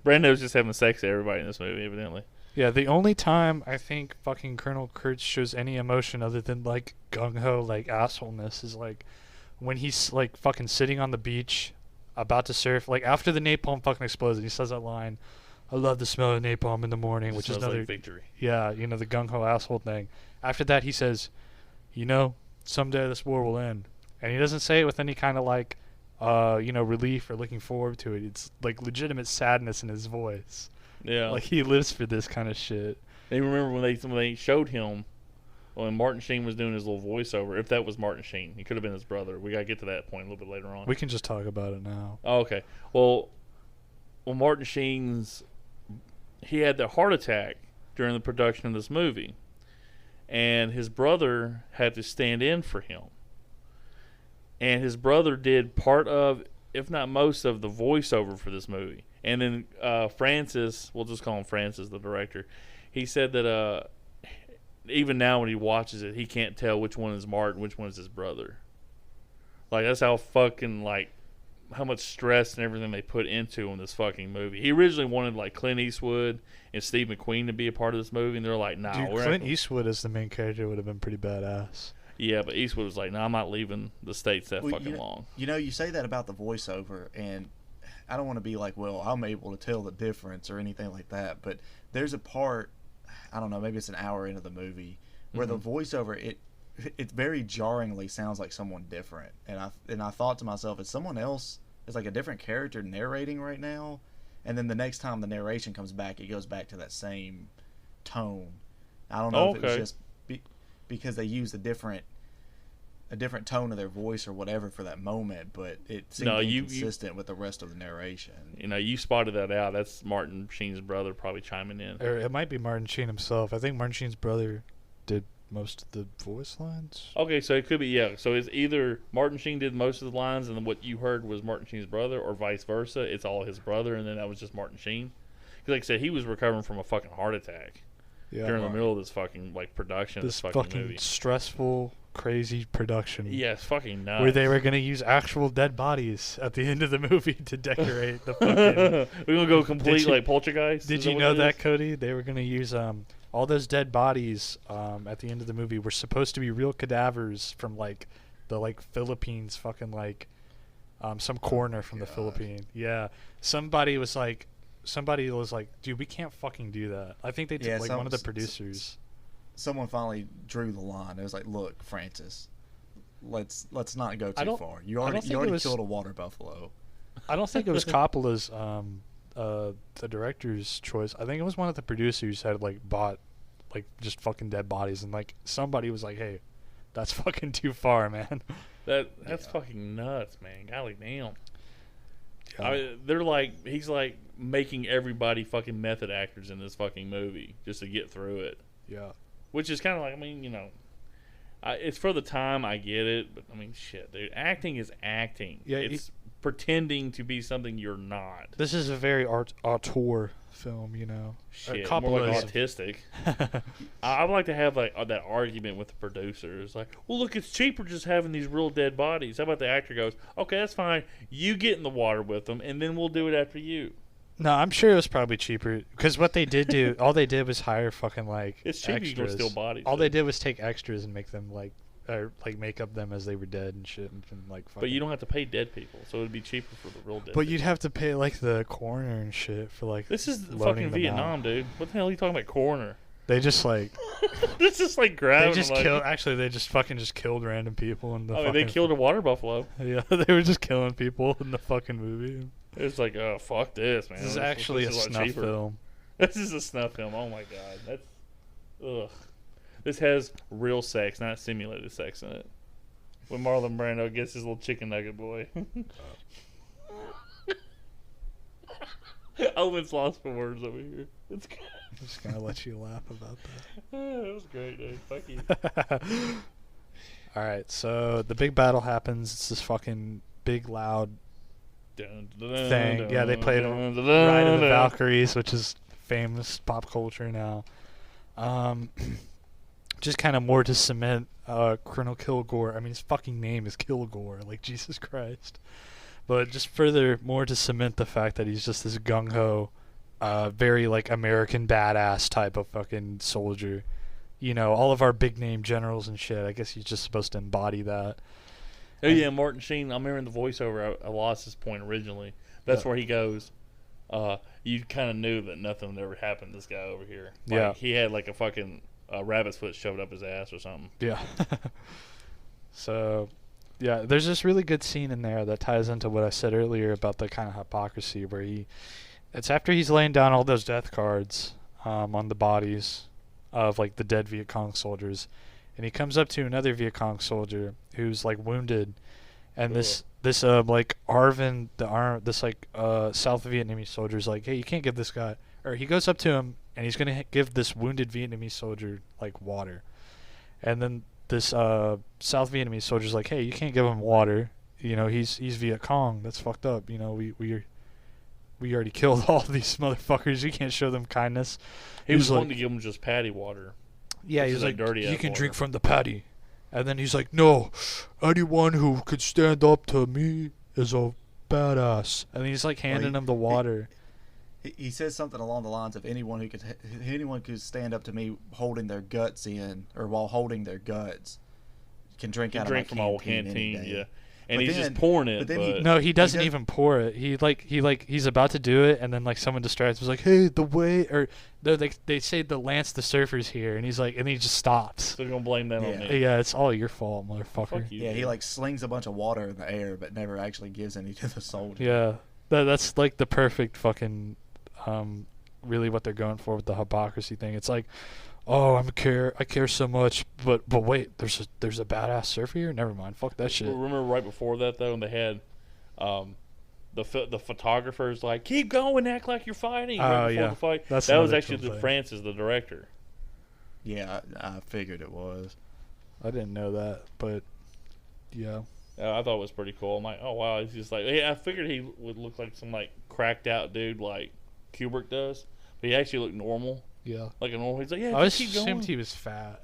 Brando's just having sex to everybody in this movie, evidently. Yeah, the only time I think fucking Colonel Kurtz shows any emotion other than like gung-ho like assholeness is like when he's like fucking sitting on the beach about to surf, like after the napalm fucking explodes, and he says that line, "I love the smell of napalm in the morning," which is another like victory. Yeah, the gung-ho asshole thing. After that, he says, someday this war will end, and he doesn't say it with any kind of like, relief or looking forward to it. It's like legitimate sadness in his voice. Yeah, like he lives for this kind of shit. And you remember when they showed him when Martin Sheen was doing his little voiceover, if that was Martin Sheen, he could have been his brother. We gotta get to that point a little bit later on. We can just talk about it now. Oh, okay. Well, Martin Sheen's, he had the heart attack during the production of this movie, and his brother had to stand in for him. And his brother did part of, if not most of, the voiceover for this movie. And then Francis, we'll just call him Francis, the director, he said that even now when he watches it, he can't tell which one is Martin, which one is his brother. Like, that's how fucking, like, how much stress and everything they put into in this fucking movie. He originally wanted, like, Clint Eastwood and Steve McQueen to be a part of this movie, and they're like, nah. Dude, Clint Eastwood as the main character would have been pretty badass. Yeah, but Eastwood was like, nah, I'm not leaving the States that fucking long. You say that about the voiceover, and I don't want to be like, well, I'm able to tell the difference or anything like that, but there's a part, I don't know, maybe it's an hour into the movie, where the voiceover, it very jarringly sounds like someone different. And I thought to myself, is someone else, is like a different character narrating right now? And then the next time the narration comes back, it goes back to that same tone. I don't know if it was just because they used a different tone of their voice or whatever for that moment, but it seemed inconsistent with the rest of the narration. You spotted that out. That's Martin Sheen's brother probably chiming in. Or it might be Martin Sheen himself. I think Martin Sheen's brother did most of the voice lines. Okay, so it could be, yeah. So it's either Martin Sheen did most of the lines, and then what you heard was Martin Sheen's brother, or vice versa. It's all his brother, and then that was just Martin Sheen. Because, like I said, he was recovering from a fucking heart attack during the middle of this fucking production of This this fucking movie. stressful, crazy production. Yeah, it's fucking nuts. Where they were gonna use actual dead bodies at the end of the movie to decorate the fucking. We're gonna go complete like Poltergeist. Did you know that, Cody? They were gonna use all those dead bodies at the end of the movie were supposed to be real cadavers from the Philippines, fucking some coroner from the Philippines. Yeah, somebody was like, dude, we can't fucking do that. I think they took one of the producers. Someone finally drew the line. It was like, look, Francis, let's not go too far. You already killed a water buffalo. I don't think it was Coppola's the director's choice. I think it was one of the producers had bought just fucking dead bodies, and somebody was like, hey, that's fucking too far, man. That's fucking nuts, man. Golly damn. Yeah. I mean, he's making everybody fucking method actors in this fucking movie just to get through it. Yeah. Which is kind of I mean, it's for the time, I get it, but I mean, shit, dude, acting is acting. Yeah, it's pretending to be something you're not. This is a very auteur film, Shit, more like autistic. I would like to have that argument with the producers. Well, look, it's cheaper just having these real dead bodies. How about the actor goes, okay, that's fine. You get in the water with them, and then we'll do it after you. No, I'm sure it was probably cheaper because what they did do, all they did was hire fucking it's cheaper. extras. You go steal bodies. All they did was take extras and make them make up them as they were dead and shit and fucking. But you don't have to pay dead people, so it'd be cheaper for the real dead. But you'd have to pay the coroner and shit for This is fucking Vietnam, dude. What the hell are you talking about, coroner? They just This is grabbing. They just killed. Actually, they just fucking killed random people in the. They killed a water buffalo. Yeah, they were just killing people in the fucking movie. It's oh, fuck this, man. This is actually a snuff film. This is a snuff film. Oh my god, that's ugh. This has real sex, not simulated sex in it. When Marlon Brando gets his little chicken nugget boy. Owen's lost for words over here. It's good. I'm just gonna let you laugh about that. It was great, dude. Fuck you. All right, so the big battle happens. It's this fucking big, loud thing. Yeah, they played Ride of the Valkyries, which is famous pop culture now. Just kind of more to cement Colonel Kilgore. I mean, his fucking name is Kilgore. Jesus Christ. But just further, more to cement the fact that he's just this gung-ho, very American badass type of fucking soldier. All of our big name generals and shit. I guess he's just supposed to embody that. Oh yeah, Martin Sheen. I'm hearing the voiceover. I lost his point originally. That's where he goes. You kind of knew that nothing would ever happen to this guy over here. He had a fucking rabbit's foot shoved up his ass or something. Yeah. So, yeah, there's this really good scene in there that ties into what I said earlier about the kind of hypocrisy where it's after he's laying down all those death cards on the bodies of the dead Viet Cong soldiers. And he comes up to another Viet Cong soldier who's wounded, and this Arvin, this South Vietnamese soldier's hey, you can't give this guy, or he goes up to him and he's gonna give this wounded Vietnamese soldier water, and then this South Vietnamese soldier's hey, you can't give him water, he's Viet Cong, that's fucked up, we already killed all these motherfuckers, you can't show them kindness. He was wanting to give him just patty water. Yeah, he's dirty you can water. drink from the patty. And then he's no, anyone who could stand up to me is a badass. And he's handing him the water. He says something along the lines of anyone could stand up to me holding their guts in, or while holding their guts, can drink out of my canteen. Yeah. And he's just pouring it. No, he doesn't even pour it. He's about to do it, and then someone distracts him. He's hey, the way, or they say the Lance the Surfer's here, and he's and he just stops. So they're gonna blame that on me. Yeah, it's all your fault, motherfucker. Fuck you, yeah, he slings a bunch of water in the air, but never actually gives any to the soldier. Yeah, that's the perfect fucking, really what they're going for with the hypocrisy thing. It's oh, I care so much, but wait, there's a badass surfer here. Never mind, fuck that shit. Remember right before that though, and they had, the photographers keep going, act like you're fighting. Right before the fight. That's that was actually Francis, the director. Yeah, I figured it was. I didn't know that, but yeah. I thought it was pretty cool. I'm like, oh wow, he's just like, yeah. I figured he would look like some like cracked out dude like Kubrick does, but he actually looked normal, Yeah. like a normal. He's like, yeah, I just keep assumed going. he was fat.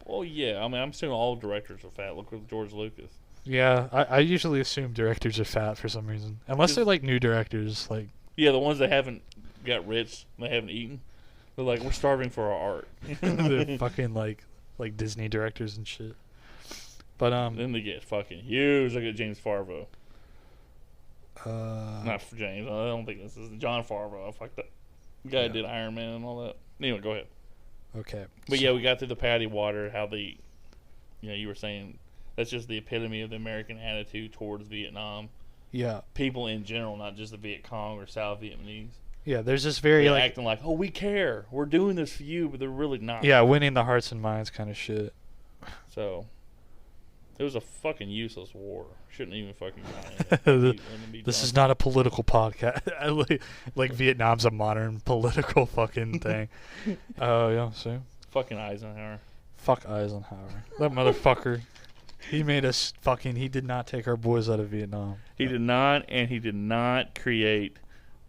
Oh yeah, I mean, I'm assuming all directors are fat. Look with George Lucas. Yeah, I usually assume directors are fat for some reason. Unless they're like new directors, like Yeah, the ones that haven't got rich, they haven't eaten. They're like, we're starving for our art. the fucking like Disney directors and shit. But Then they get fucking huge. Look at James Farvo. uh Not for James. I don't think this is John Farvo. I fucked up. The guy Yeah. that did Iron Man and all that. Anyway, go ahead. okay. But yeah, we got through the patty water. How you were saying that's just the epitome of the American attitude towards Vietnam. Yeah. People in general, not just the Viet Cong or South Vietnamese. Yeah, there's this very They're like acting like, oh, we care. We're doing this for you, but they're really not. yeah, winning the hearts and minds kind of shit. So it was a fucking useless war. Shouldn't even fucking gone in. This is not a political podcast. like Vietnam's a modern political fucking thing. Oh yeah, so fucking Eisenhower. fuck Eisenhower. That motherfucker. He made us fucking. He did not take our boys out of Vietnam. He did not, and he did not create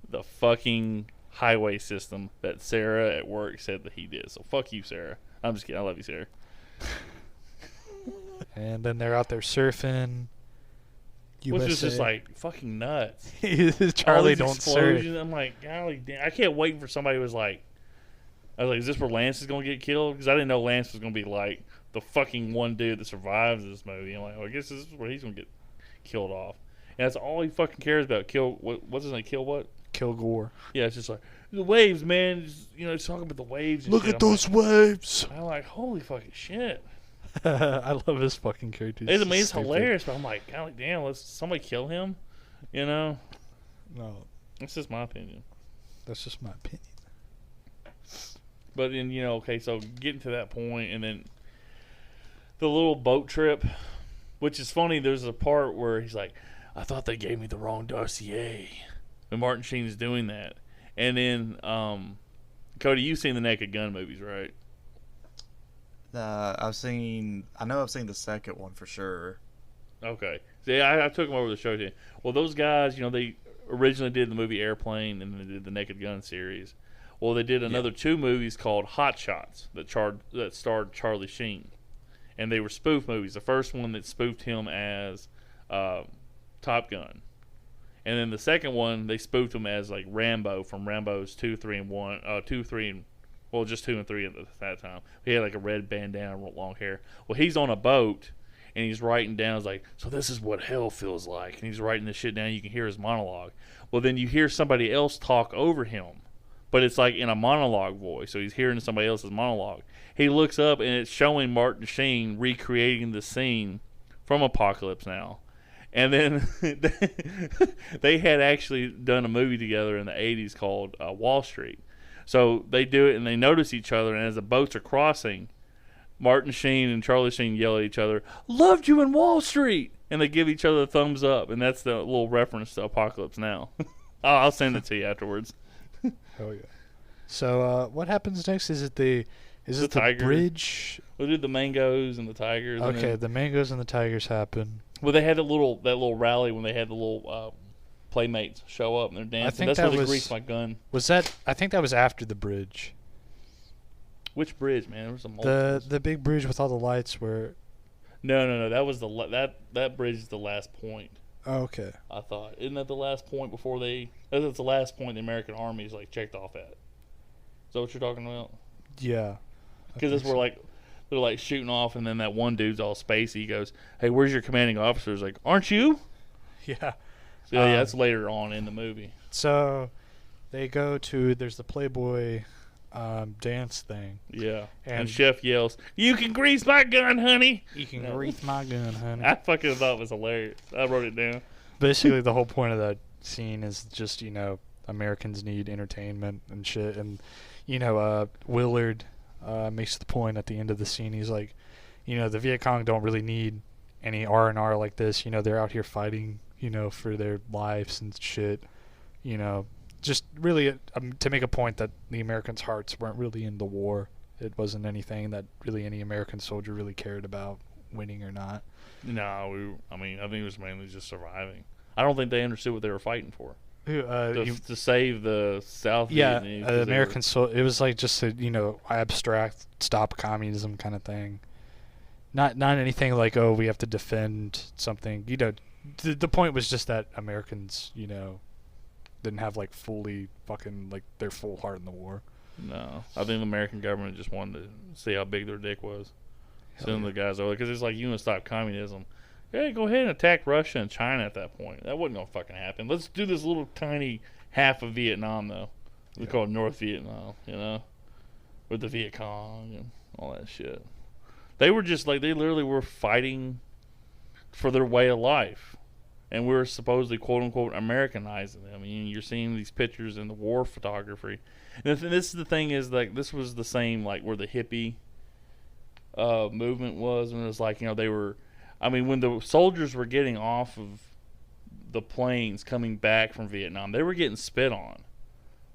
the fucking highway system that Sarah at work said that he did. So fuck you, Sarah. I'm just kidding. I love you, Sarah. And then they're out there surfing. Which is USA. just like fucking nuts. Charlie All these don't surf. explosions. I'm like, golly damn. I can't wait for somebody who was like, I was like, is this where Lance is going to get killed? Because I didn't know Lance was going to be like the fucking one dude that survives this movie. I'm like, well, I guess this is where he's going to get killed off. And that's all he fucking cares about. Kill, what's his name? Kill what? Kill Gore. Yeah, it's just like, the waves, man. Just, just talking about the waves and Look shit. at those waves. I'm like, holy fucking shit. I love his fucking character. I mean, it's stupid. hilarious, but I'm like, golly damn, let's somebody kill him. No, That's just my opinion. that's just my opinion. But then, okay, so getting to that point, and then the little boat trip, which is funny, there's a part where he's like, I thought they gave me the wrong dossier. And Martin Sheen's doing that. And then, Cody, you've seen the Naked Gun movies, right? I know I've seen the second one for sure. Okay. See, I took them over the show to you. Well, those guys, they originally did the movie Airplane, and then they did the Naked Gun series. Well, they did another two movies called Hot Shots that starred Charlie Sheen. And they were spoof movies. The first one that spoofed him as Top Gun. And then the second one, they spoofed him as like Rambo from Rambo's 2, 3, and 1. 2, 3, and well, just 2 and 3 at that time. He had like a red bandana, long hair. Well, he's on a boat, and he's writing down, it's like, so this is what hell feels like. And he's writing this shit down. You can hear his monologue. Well, then you hear somebody else talk over him. But it's like in a monologue voice. So he's hearing somebody else's monologue. He looks up, and it's showing Martin Sheen recreating the scene from Apocalypse Now. And then they had actually done a movie together in the 80s called Wall Street. So they do it, and they notice each other, and as the boats are crossing, Martin Sheen and Charlie Sheen yell at each other, "Loved you in Wall Street!" And they give each other a thumbs up, and that's the little reference to Apocalypse Now. I'll send it to you afterwards. Oh yeah. So what happens next? Is it the tiger. bridge? We did the mangoes and the tigers. And Okay, then, the mangoes and the tigers happen. well, they had that little rally when they had the little playmates show up and they're dancing. think That's that where they was- greased my gun. Was that? I think that was after the bridge. Which bridge, man? There was a multiple. The big bridge with all the lights where. No. That was that bridge is the last point. Oh, okay. I thought, isn't that the last point before they? That's the last point the American Army is like checked off at. Is that what you're talking about? Yeah. Because that's where they're like shooting off, and then that one dude's all spacey. He goes, "Hey, where's your commanding officer?" He's like, "Aren't you?" Yeah. So yeah, that's later on in the movie. So they go to there's the Playboy dance thing. Yeah, and And- Chef yells, "You can grease my gun, honey!" You can No. grease my gun, honey. I fucking thought it was hilarious. I wrote it down. Basically, the whole point of that scene is just Americans need entertainment and shit, and Willard makes the point at the end of the scene. He's like, the Viet Cong don't really need any R&R like this. They're out here fighting, for their lives and shit. Just really to make a point that the Americans' hearts weren't really in the war It wasn't anything that really any American soldier really cared about winning or not. No, I think it was mainly just surviving. I don't think they understood what they were fighting for. To save the South yeah, Vietnamese. 'Cause American it was like just a abstract stop communism kind of thing. Not anything like, oh, we have to defend something. The point was just that Americans didn't have like fully fucking like their full heart in the war. No, I think the American government just wanted to see how big their dick was. Send the guys over, because it's like, you want to stop communism. Hey, go ahead and attack Russia and China at that point. That wasn't gonna fucking happen. Let's do this little tiny half of Vietnam though. We call it North Vietnam, with the Viet Cong and all that shit. They were just like, they literally were fighting for their way of life, and we were supposedly quote unquote Americanizing them. I mean, you're seeing these pictures in the war photography. And this is the thing, is like, this was the same like where the hippie movement was, and it was like, they were. I mean, when the soldiers were getting off of the planes coming back from Vietnam, they were getting spit on.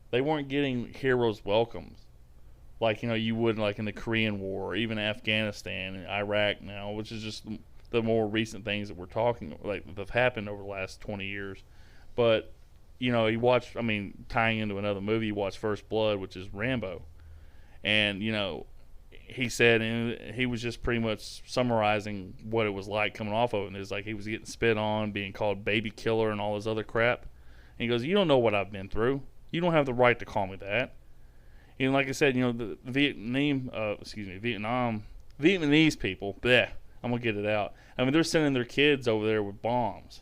They weren't getting heroes' welcomes like, you would like in the Korean War, or even Afghanistan and Iraq now, which is just the more recent things that we're talking like that have happened over the last 20 years. But, you watch, tying into another movie, you watch First Blood, which is Rambo. And, he said, and he was just pretty much summarizing what it was like coming off of it. And it's like he was getting spit on, being called baby killer and all this other crap. And he goes, you don't know what I've been through. You don't have the right to call me that. And like I said, the Vietnamese people, bleh, I'm going to get it out. They're sending their kids over there with bombs.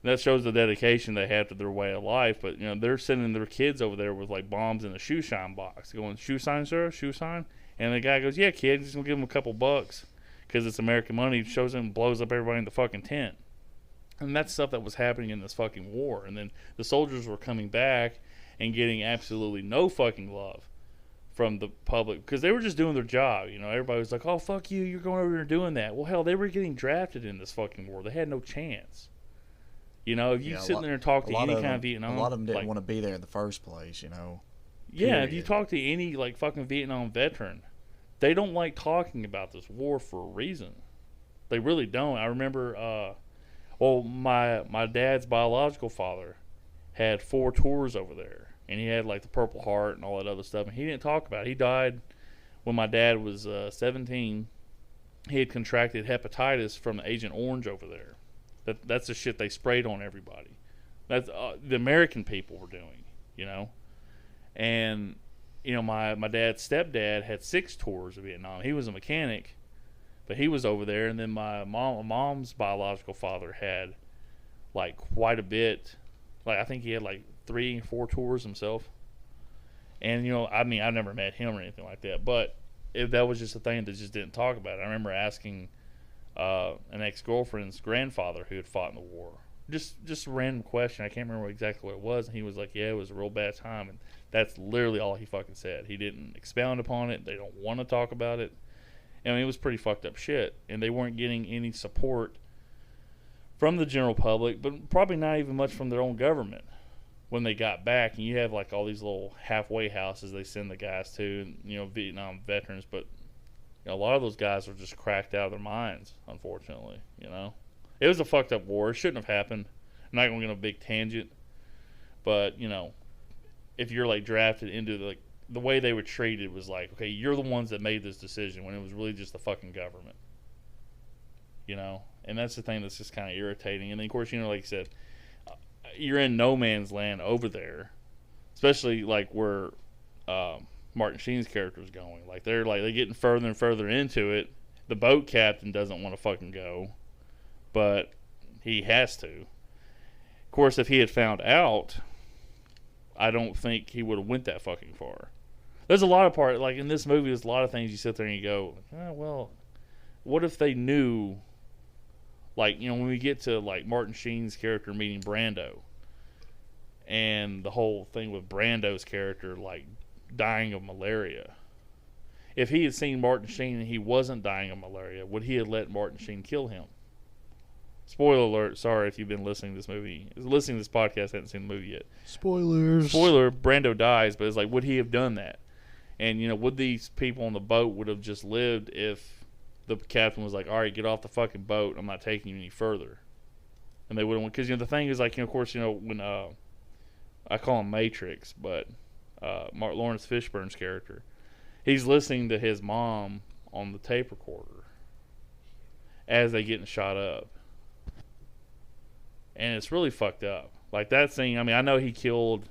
That shows the dedication they have to their way of life. But, they're sending their kids over there with, like, bombs in a shoe shine box. Going, shoe sign, sir? Shoe sign? And the guy goes, yeah, kid, just going to give him a couple bucks because it's American money. Shows him, blows up everybody in the fucking tent. And that's stuff that was happening in this fucking war. And then the soldiers were coming back and getting absolutely no fucking love from the public because they were just doing their job. Everybody was like, oh, fuck you, you're going over here and doing that. Well, hell, they were getting drafted in this fucking war. They had no chance. If you sit there and talk to any kind of Vietnam, a lot of them didn't want to be there in the first place. Yeah, if you talk to any like fucking Vietnam veteran, they don't like talking about this war for a reason. They really don't. I remember, my dad's biological father had 4 tours over there, and he had like the Purple Heart and all that other stuff, and he didn't talk about it. He died when my dad was 17. He had contracted hepatitis from Agent Orange over there. That's the shit they sprayed on everybody. That's the American people were doing, And, my dad's stepdad had 6 tours of Vietnam. He was a mechanic, but he was over there. And then my mom's biological father had, like, quite a bit. Like, I think he had, like, 3 or 4 tours himself. And, I never met him or anything like that. But that was just a thing that just didn't talk about it. I remember asking an ex-girlfriend's grandfather who had fought in the war. Just a random question. I can't remember exactly what it was. And he was like, yeah, it was a real bad time. And that's literally all he fucking said. He didn't expound upon it. They don't want to talk about it. It was pretty fucked up shit. And they weren't getting any support from the general public, but probably not even much from their own government when they got back. And you have like all these little halfway houses they send the guys to, Vietnam veterans. But a lot of those guys were just cracked out of their minds, unfortunately, It was a fucked up war. It shouldn't have happened. I'm not going to get on a big tangent. But, if you're, like, drafted into, like, the way they were treated was like, okay, you're the ones that made this decision when it was really just the fucking government. And that's the thing that's just kind of irritating. And then, of course, like you said, you're in no man's land over there, especially, like, where Martin Sheen's character is going. Like they're getting further and further into it. The boat captain doesn't want to fucking go, but he has to. Of course, if he had found out, I don't think he would have went that fucking far. There's a lot of part, like in this movie, there's a lot of things you sit there and you go, oh, well, what if they knew, like, when we get to, like, Martin Sheen's character meeting Brando, and the whole thing with Brando's character, like, dying of malaria. If he had seen Martin Sheen and he wasn't dying of malaria, would he have let Martin Sheen kill him? Spoiler alert, sorry if you've been listening to this podcast, haven't seen the movie yet. Spoilers. Spoiler, Brando dies, but it's like, would he have done that? And would these people on the boat would have just lived if the captain was like, all right, get off the fucking boat, I'm not taking you any further. And they wouldn't, because the thing is, like, of course, when I call him Matrix, but Mark Lawrence Fishburne's character, he's listening to his mom on the tape recorder as they getting shot up, and it's really fucked up. Like that scene, I mean, I know he killed,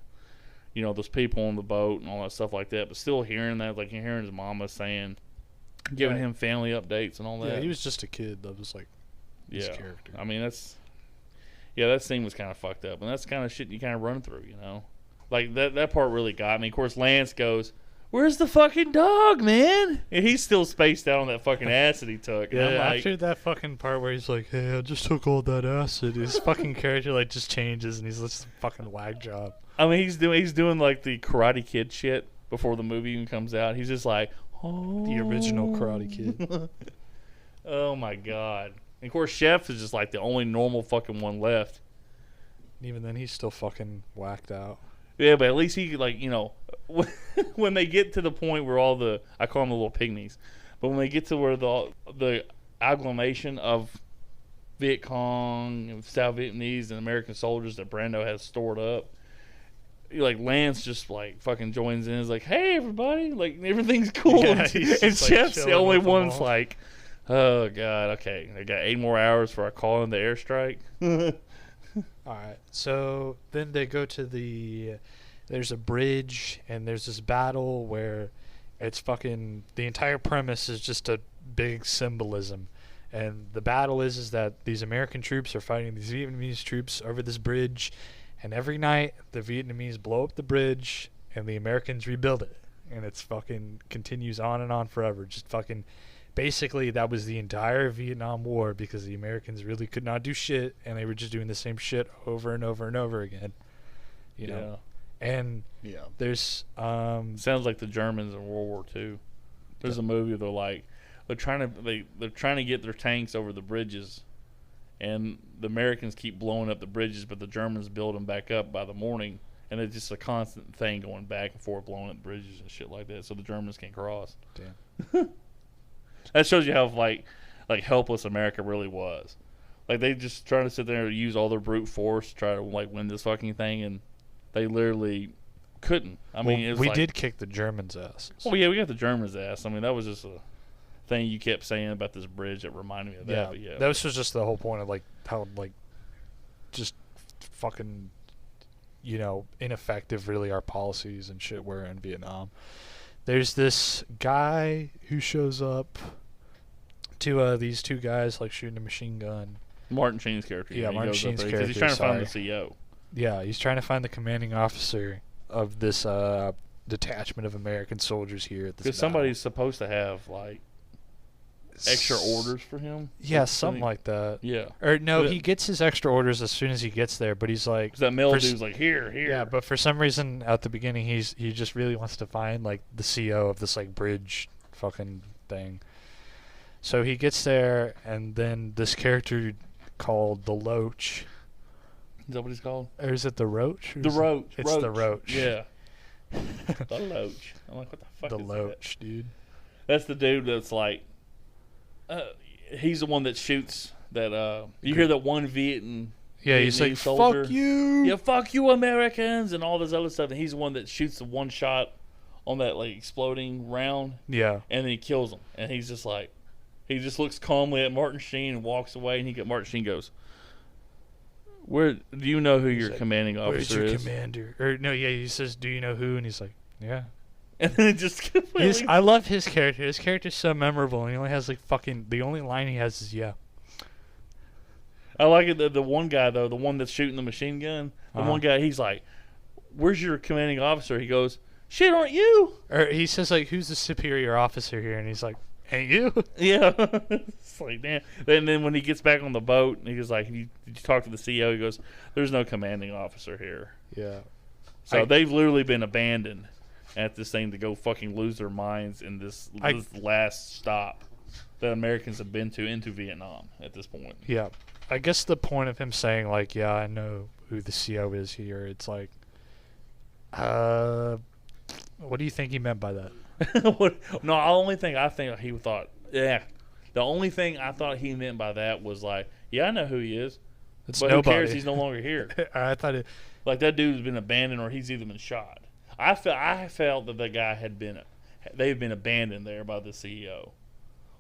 those people on the boat and all that stuff like that, but still hearing that, like hearing his mama saying, giving him family updates and all that. Yeah, he was just a kid that was like his character. I mean, that scene was kind of fucked up, and that's the kind of shit you kind of run through, Like that part really got me. Of course, Lance goes, "Where's the fucking dog, man?" And he's still spaced out on that fucking acid he took. And Yeah, I'm like, after that fucking part where he's like, "Hey, I just took all that acid," his fucking character like just changes and he's just a fucking whack job. I mean, he's doing like the Karate Kid shit before the movie even comes out. He's just like, "Oh, The original Karate Kid." Oh my god! And of course, Chef is just like the only normal fucking one left. Even then, he's still fucking whacked out. Yeah, but at least he when they get to the point where I call them the little pygmies, but when they get to where the agglomeration of Viet Cong, South Vietnamese, and American soldiers that Brando has stored up, like Lance just like fucking joins in. Is like, "Hey everybody, like everything's cool," Yeah, and he's just, Chef's like, the only chilling with one them that's all. like, "Oh god, okay, I got 8 more hours for I call in the airstrike." Alright, so then they go to there's a bridge and there's this battle where it's fucking, the entire premise is just a big symbolism. And the battle is that these American troops are fighting these Vietnamese troops over this bridge, and every night the Vietnamese blow up the bridge and the Americans rebuild it. And it's fucking continues on and on forever. Just fucking, basically that was the entire Vietnam War because the Americans really could not do shit and they were just doing the same shit over and over and over again. You know? And Yeah. there's Sounds like the Germans in World War II. There's a movie they're trying to get their tanks over the bridges, and the Americans keep blowing up the bridges, but the Germans build them back up by the morning, and it's just a constant thing going back and forth, blowing up bridges and shit like that, so the Germans can't cross. Damn. That shows you how like helpless America really was. Like they just trying to sit there and use all their brute force to try to like win this fucking thing, and they literally couldn't. I mean, it was we like, did kick the Germans' ass. Oh yeah, we got the Germans' ass. I mean, that was just a thing you kept saying about this bridge that reminded me of that. Yeah, But yeah, that was just the whole point of like how like just fucking ineffective really our policies and shit were in Vietnam. There's this guy who shows up to these two guys like shooting a machine gun. Martin Sheen's character. Yeah, he Martin goes up Sheen's there 'cause he's character, trying to find the CO. Yeah, he's trying to find the commanding officer of this detachment of American soldiers here at this Because battle. somebody's supposed to have like extra orders for him. Yeah, That's the something thing. like that. Yeah. Or no, But- he gets his extra orders as soon as he gets there, but he's like, 'Cause that male for s- dude's like, here. yeah, but for some reason at the beginning he just really wants to find like the CO of this like bridge fucking thing. So he gets there, and then this character called the Loach, Is that what he's called? or is it the Roach? Or The is it- Roach. It's the Roach. Yeah. The Loach. I'm like, what the fuck The is that? Loach, dude. That's the dude that's like, he's the one that shoots that, you hear that one Yeah, he's like, Vietnamese soldier. fuck you. Yeah, fuck you Americans, and all this other stuff. And he's the one that shoots the one shot on that like exploding round, Yeah. and then he kills him. And he's just like, he just looks calmly at Martin Sheen and walks away. And Martin Sheen goes, "Where do you know who your like, commanding Where's officer your is?" commander? Or no, yeah, he says, "Do you know who?" And he's like, "Yeah." And then it just completely. I love his character. His character's so memorable, and he only has like fucking. The only line he has is "yeah." I like it. The one guy though, the one that's shooting the machine gun, the Uh-huh. one guy, he's like, "Where's your commanding officer?" He goes, "Shit, aren't you?" Or he says like, "Who's the superior officer here?" And he's like, "Ain't you?" Yeah. It's like, damn. And then when he gets back on the boat, and he goes like, "Did you talk to the CEO?" He goes, "There's no commanding officer here." Yeah. So they've literally been abandoned at this thing to go fucking lose their minds in this last stop that Americans have been to into Vietnam at this point. Yeah. I guess the point of him saying like, "Yeah, I know who the CO is here," it's like, what do you think he meant by that? No, the only thing I think he thought, yeah, the only thing I thought he meant by that was like, yeah, I know who he is, It's but nobody. who cares? He's no longer here. I thought it. Like that dude's been abandoned, or he's either been shot. I felt that the guy they'd been abandoned there by the CEO.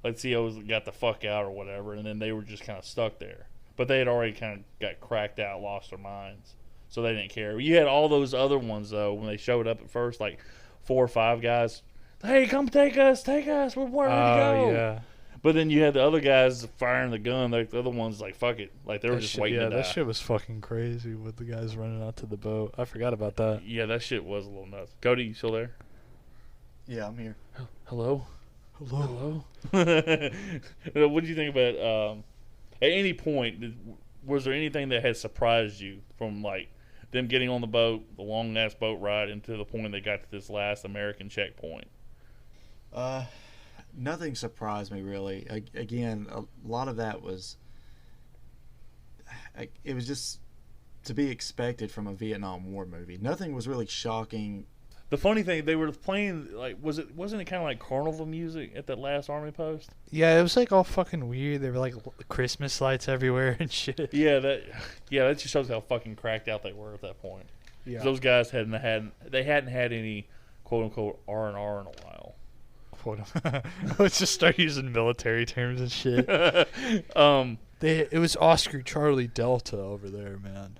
Like the CEOs got the fuck out or whatever, and then they were just kind of stuck there. But they had already kind of got cracked out, lost their minds, so they didn't care. You had all those other ones though when they showed up at first, like 4 or 5 guys. Hey, come take us! We're ready to go. Oh yeah. But then you had the other guys firing the gun. Like the other ones, like fuck it, like they were just waiting. Yeah, to that die. shit was fucking crazy with the guys running out to the boat. I forgot about that. Yeah, that shit was a little nuts. Cody, you still there? Yeah, I'm here. Hello. Hello. What do you think about? At any point, was there anything that had surprised you from like them getting on the boat, the long ass boat ride, and to the point they got to this last American checkpoint? Nothing surprised me really. Again, a lot of that was. It was just to be expected from a Vietnam War movie. Nothing was really shocking. The funny thing, they were playing like wasn't it kind of like carnival music at that last army post? Yeah, it was like all fucking weird. There were like Christmas lights everywhere and shit. Yeah, that just shows how fucking cracked out they were at that point. Yeah. Those guys hadn't had any quote unquote R&R in a while. Let's just start using military terms and shit. Um, It was Oscar Charlie Delta over there, man.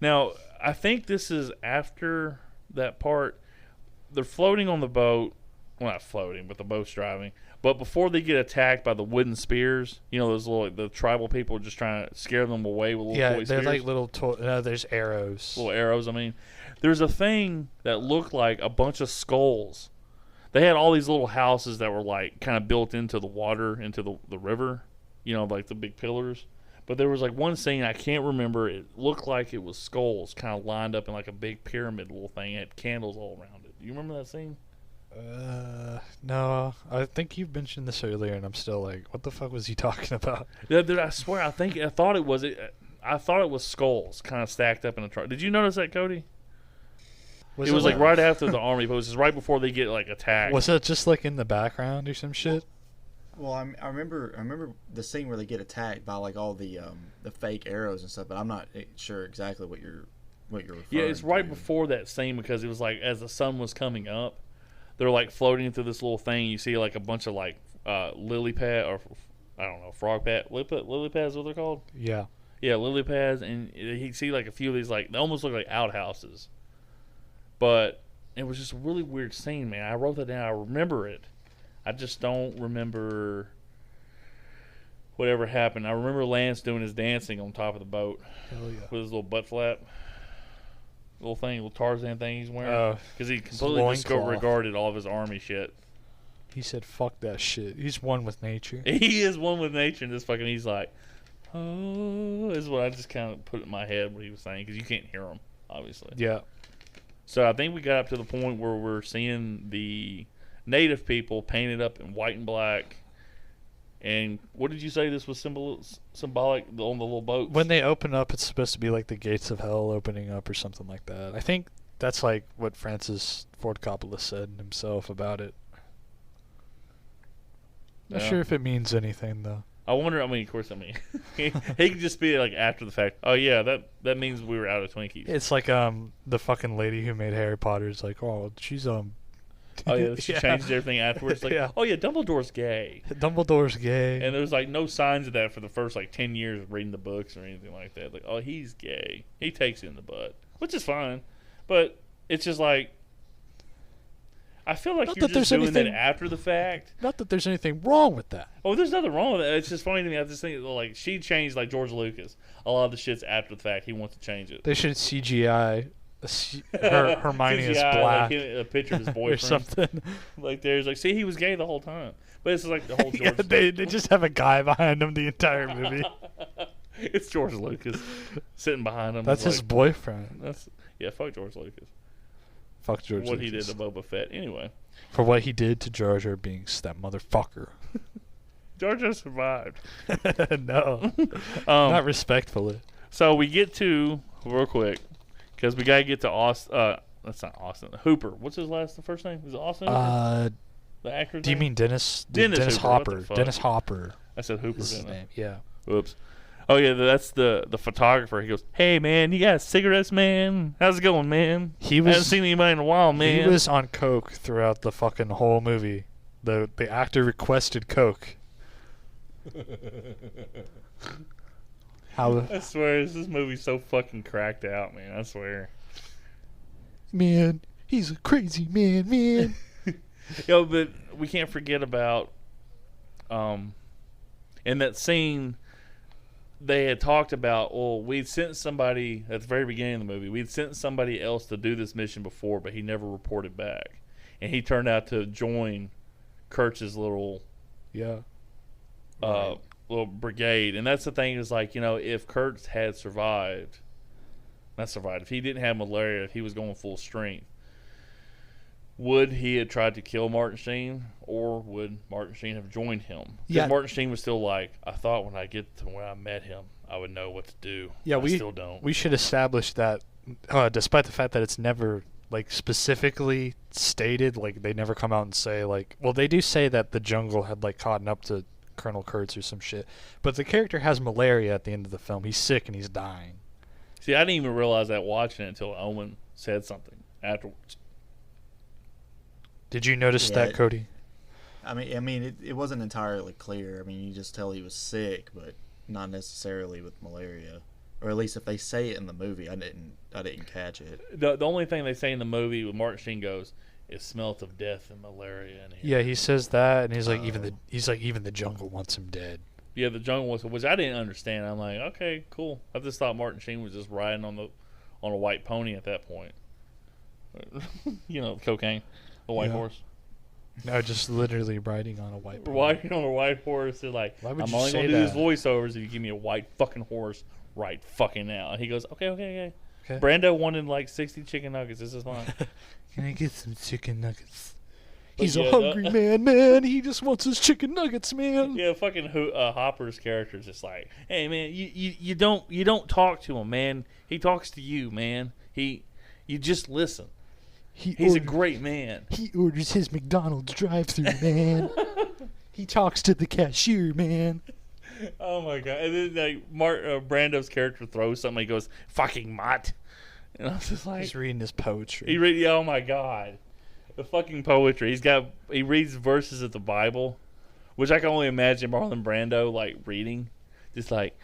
Now, I think this is after that part. They're floating on the boat. Well, not floating, but the boat's driving. But before they get attacked by the wooden spears, you know, those little the tribal people just trying to scare them away with little toy they're spears. like little there's arrows. Little arrows, I mean. There's a thing that looked like a bunch of skulls. They had all these little houses that were like kind of built into the water, into the river, you know, like the big pillars. But there was like one scene, I can't remember, it looked like it was skulls kind of lined up in like a big pyramid little thing. It had candles all around it. Do you remember that scene? No, I think you mentioned this earlier, and I'm still like, what the fuck was he talking about? Yeah, dude, I swear, I thought it was skulls kind of stacked up in a truck. Did you notice that, Cody? It was like right after the army post. It's right before they get like attacked. Was it just like in the background or some shit? Well, I remember the scene where they get attacked by like all the fake arrows and stuff, but I'm not sure exactly what you're referring to. Yeah, it's right before that scene because it was like as the sun was coming up, they're like floating through this little thing. You see like a bunch of like lily pad or I don't know frog pad lily pads is what they're called. Yeah. Yeah, lily pads, and you see like a few of these like they almost look like outhouses. But it was just a really weird scene, man. I wrote that down. I remember it. I just don't remember whatever happened. I remember Lance doing his dancing on top of the boat. Hell yeah. With his little butt flap. Little thing, little Tarzan thing he's wearing. Because he completely disregarded all of his army shit. He said, fuck that shit. He's one with nature. He is one with nature, and he's like, oh, is what I just kind of put in my head what he was saying, because you can't hear him, obviously. Yeah. So I think we got up to the point where we're seeing the native people painted up in white and black. And what did you say this was symbolic on the little boats? When they open up, it's supposed to be like the gates of hell opening up or something like that. I think that's like what Francis Ford Coppola said himself about it. Not sure if it means anything, though. I wonder, I mean, of course, he could just be like after the fact, oh yeah, that means we were out of Twinkies. It's like the fucking lady who made Harry Potter is like, oh, she's Oh yeah, she changed everything afterwards. Like, Yeah. oh yeah, Dumbledore's gay. Dumbledore's gay. And there's like no signs of that for the first like 10 years of reading the books or anything like that. Like, oh, he's gay. He takes it in the butt, which is fine. But it's just like, I feel like Not you're that just there's doing that anything- after the fact. Not that there's anything wrong with that. Oh, there's nothing wrong with that. It's just funny to me. I just think like she changed like George Lucas. A lot of the shit's after the fact. He wants to change it. They should CGI Hermione is CGI, black like, a picture of his or boyfriend. something. Like there's like, see, he was gay the whole time. But it's like the whole George. Yeah, they just have a guy behind him the entire movie. It's George Lucas sitting behind him. That's his like, boyfriend. Yeah, fuck George Lucas. Fuck George What Lucas. he did to Boba Fett. Anyway, For what he did to Jar Jar Binks, that motherfucker. Jar Jar survived. No. Not respectfully. So we get to real quick because we gotta get to That's not Austin. Hooper. What's the first name? Is it Austin Hooper? The actor's Do you name? mean Dennis? Dennis Hooper, what the Hopper. fuck? Dennis Hopper. I said Hooper, Is his didn't I? name? Yeah. Whoops. Oh yeah, that's the photographer. He goes, "Hey man, you got cigarettes, man? How's it going, man? He I haven't was seen anybody in a while, man." he was on coke throughout the fucking whole movie. The actor requested coke. How I swear, this movie's so fucking cracked out, man. I swear. man, he's a crazy man. Yo, but we can't forget about, in that scene, they had talked about, well, we'd sent somebody at the very beginning of the movie. We'd sent somebody else to do this mission before, but he never reported back, and he turned out to join Kurtz's little Yeah. little brigade. And that's the thing is, like, you know, if Kurtz had if he didn't have malaria, if he was going full strength, would he have tried to kill Martin Sheen, or would Martin Sheen have joined him? Because Yeah. Martin Sheen was still like, I thought when I get to where I met him, I would know what to do. Yeah, I still don't. We should establish that, despite the fact that it's never like specifically stated, like they never come out and say like, well, they do say that the jungle had like caught up to Colonel Kurtz or some shit, but the character has malaria at the end of the film. He's sick and he's dying. See, I didn't even realize that watching it until Owen said something afterwards. Did you notice Yeah, that, Cody? I mean, it wasn't entirely clear. I mean, you just tell he was sick, but not necessarily with malaria. Or at least if they say it in the movie, I didn't catch it. The only thing they say in the movie when Martin Sheen goes, "It smelt of death and malaria in here." Yeah, he says that, and he's like, even the jungle wants him dead. Yeah, the jungle was, which I didn't understand. I'm like, okay, cool. I just thought Martin Sheen was just riding on a white pony at that point. You know, cocaine, the white Yeah. horse. No, just literally riding on a white pony. Riding on a white horse. They're like, Why would I'm you only say gonna do these that? voiceovers if you give me a white fucking horse right fucking now. And he goes, okay. Okay. Brando wanted like 60 chicken nuggets. This is fine. Can I get some chicken nuggets? But He's yeah, a hungry man. He just wants his chicken nuggets, man. Yeah, fucking Hopper's character is just like, hey man, you don't talk to him, man. He talks to you, man. You just listen. He's a great man. He orders his McDonald's drive-thru, man. He talks to the cashier, man. Oh my god! And then like Brando's character throws something. He goes, "Fucking mutt," and I was just like, He's reading his poetry. oh my god, the fucking poetry. He reads verses of the Bible, which I can only imagine Marlon Brando like reading, just like,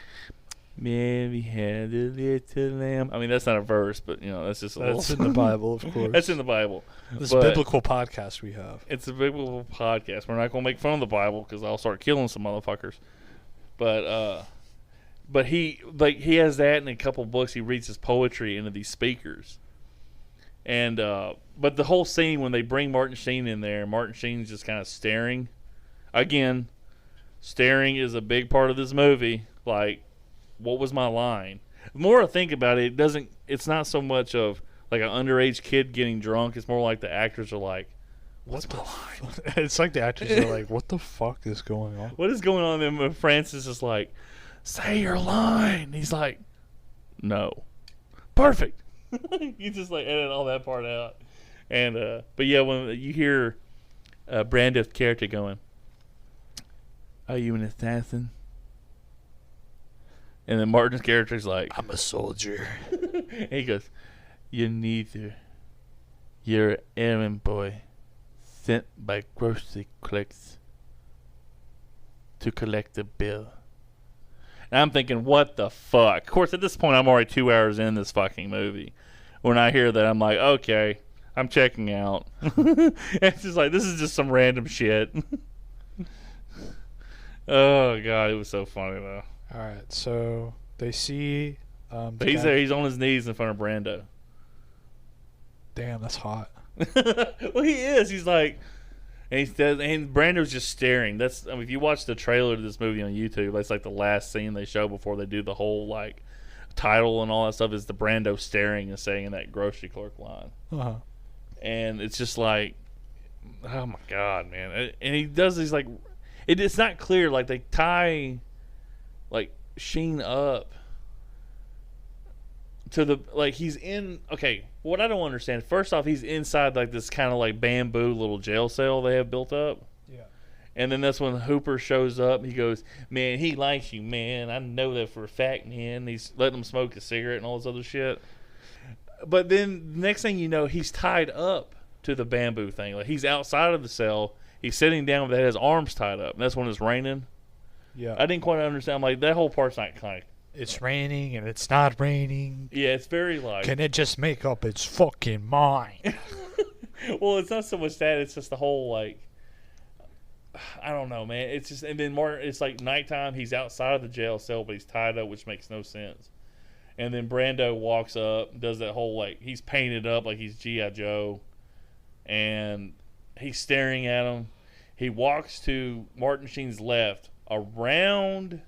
Mary had a little lamb. I mean, that's not a verse, but you know, that's just That's little. in the Bible, of course. That's in the Bible. This But biblical podcast we have. It's a biblical podcast. We're not gonna make fun of the Bible because I'll start killing some motherfuckers. But he has that in a couple books. He reads his poetry into these speakers, and but the whole scene when they bring Martin Sheen in there, Martin Sheen's just kind of staring. Again, staring is a big part of this movie. Like, what was my line? The more I think about it, it's not so much of like an underage kid getting drunk. It's more like the actors are like, what's my line? It's like the actors are like, what the fuck is going on? What is going on? And Francis is like, say your line. He's like, no. Perfect. You just like edit all that part out. And but yeah, when you hear Brando's character going, are you an assassin? And then Martin's character's like, I'm a soldier. and he goes, you're neither. You're an errand boy sent by grocery clerks to collect a bill. And I'm thinking, what the fuck? Of course, at this point, I'm already 2 hours in this fucking movie. When I hear that, I'm like, okay, I'm checking out. It's just like, this is just some random shit. Oh, God, it was so funny, though. All right, so they see. But he's there. He's on his knees in front of Brando. Damn, that's hot. Well, he is. He's like, and he says, and Brando's just staring. That's, I mean, if you watch the trailer to this movie on YouTube, that's like the last scene they show before they do the whole like title and all that stuff. Is the Brando staring and saying that grocery clerk line, and it's just like, oh my god, man! And he does these like, it's not clear. Like they tie, like Sheen up to the, like he's in, okay, What I don't understand, first off, he's inside like this kind of like bamboo little jail cell they have built up. Yeah. And then that's when Hooper shows up. He goes, man, he likes you, man. I know that for a fact, man. He's letting him smoke a cigarette and all this other shit. But then next thing you know, he's tied up to the bamboo thing. Like he's outside of the cell. He's sitting down with his arms tied up. And that's when it's raining. Yeah. I didn't quite understand. I'm like, that whole part's not kind of... It's raining and it's not raining. Yeah, it's very like... Can it just make up its fucking mind? Well, it's not so much that. It's just the whole, like... I don't know, man. It's just... And then more... It's like nighttime. He's outside of the jail cell, but he's tied up, which makes no sense. And then Brando walks up, does that whole, like... He's painted up like he's G.I. Joe. And he's staring at him. He walks to Martin Sheen's left, around...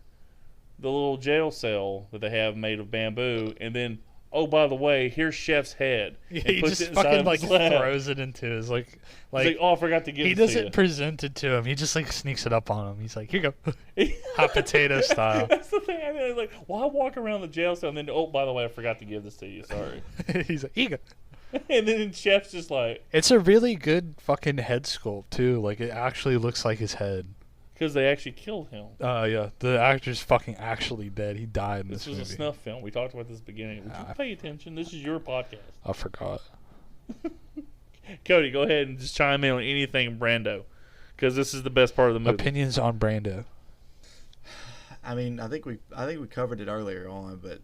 the little jail cell that they have made of bamboo, and then, oh, by the way, here's Chef's head. Yeah, and he puts just it inside fucking of like his lap. throws it into his like He's like, oh, I forgot to give he it to doesn't you. present it to him. He just like sneaks it up on him. He's like, here you go, hot potato style. That's the thing. I mean, like, why walk around the jail cell and then, oh, by the way, I forgot to give this to you. Sorry. He's like, here you go. And then Chef's just like, It's a really good fucking head sculpt too. Like it actually looks like his head. because they actually killed him. Yeah, the actor's fucking actually dead. He died in This this was movie. a snuff film. We talked about this at the beginning. Would you pay attention? This is your podcast. I forgot. Cody, go ahead and just chime in on anything Brando, because this is the best part of the movie. Opinions on Brando. I mean, I think we covered it earlier on, but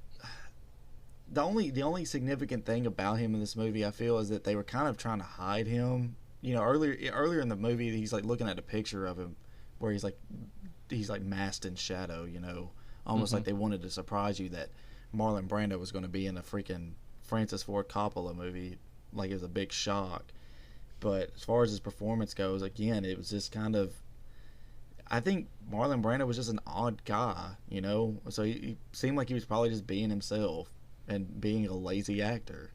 the only significant thing about him in this movie, I feel, is that they were kind of trying to hide him. You know, earlier in the movie, he's like looking at a picture of him where he's like masked in shadow. You know, almost like they wanted to surprise you that Marlon Brando was going to be in a freaking Francis Ford Coppola movie. Like, it was a big shock. But as far as his performance goes, again, it was just kind of... I think Marlon Brando was just an odd guy, you know? So he seemed like he was probably just being himself and being a lazy actor.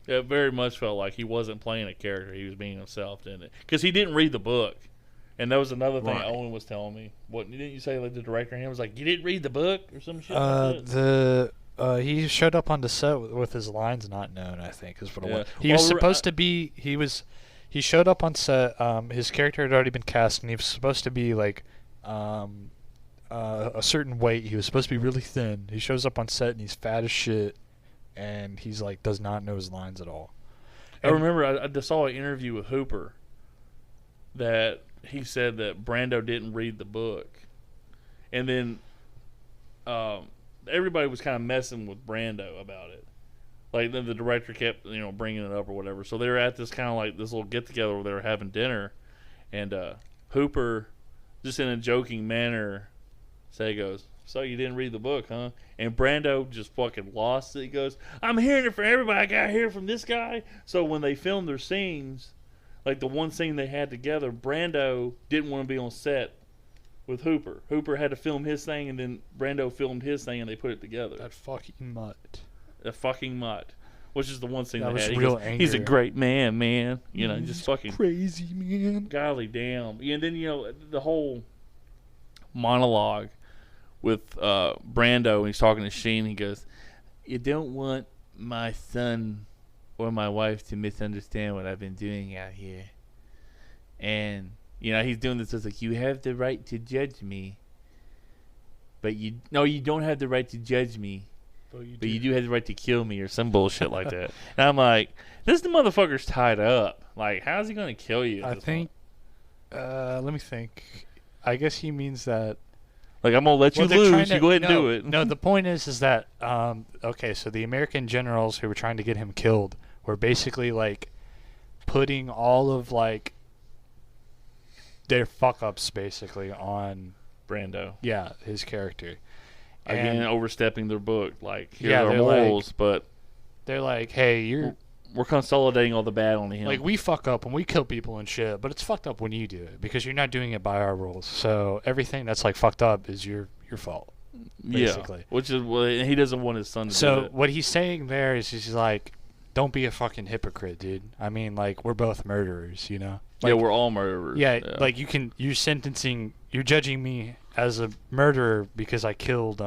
It very much felt like he wasn't playing a character. He was being himself, didn't it? Because he didn't read the book. And that was another thing Right. Owen was telling me. What didn't you say, like, the director and him was like, you didn't read the book or some shit like that? He showed up on the set with his lines not known, I think, is what it Yeah. was. He was Well, supposed to be. He showed up on set. His character had already been cast, and he was supposed to be like a certain weight. He was supposed to be really thin. He shows up on set, and he's fat as shit, and he's like does not know his lines at all. I remember I just saw an interview with Hooper that he said that Brando didn't read the book. And then everybody was kind of messing with Brando about it. Like, then the director kept, bringing it up or whatever. So they were at this kind of like this little get-together where they were having dinner. And Hooper, just in a joking manner, goes, so you didn't read the book, huh? And Brando just fucking lost it. He goes, I'm hearing it from everybody. I got to hear it from this guy. So when they filmed their scenes, like the one scene they had together, Brando didn't want to be on set with Hooper. Hooper had to film his thing, and then Brando filmed his thing, and they put it together. That fucking mutt. A fucking mutt. Which is the one scene That they was had. He real goes, he's a anger. great man. Just He's fucking crazy, man. golly damn. And then, the whole monologue with Brando, when he's talking to Sheen, he goes, you don't want my son or my wife to misunderstand what I've been doing out here. And, he's doing this as like, you have the right to judge me, but you don't have the right to judge me, but you do have the right to kill me, or some bullshit like that. And I'm like, this motherfucker's tied up. Like, how's he going to kill you? I think. Let me think. I guess he means that. Like, I'm going to let you they're lose. trying to- You go ahead and no, do it. No, the point is that okay, so the American generals who were trying to get him killed were basically like putting all of like their fuck ups basically on Brando. his character. Again, And overstepping their book. Like, here's Yeah, our they're like- morals, but they're like, hey, you're we're consolidating all the bad on him. like, we fuck up and we kill people and shit, but it's fucked up when you do it because you're not doing it by our rules. So everything that's like fucked up is your fault. basically. Yeah, which is he doesn't want his son to do So it. what he's saying there is he's like, don't be a fucking hypocrite, dude. I mean, like, we're both murderers, you know? Yeah, Like, we're all murderers. yeah, like you're judging me as a murderer because I killed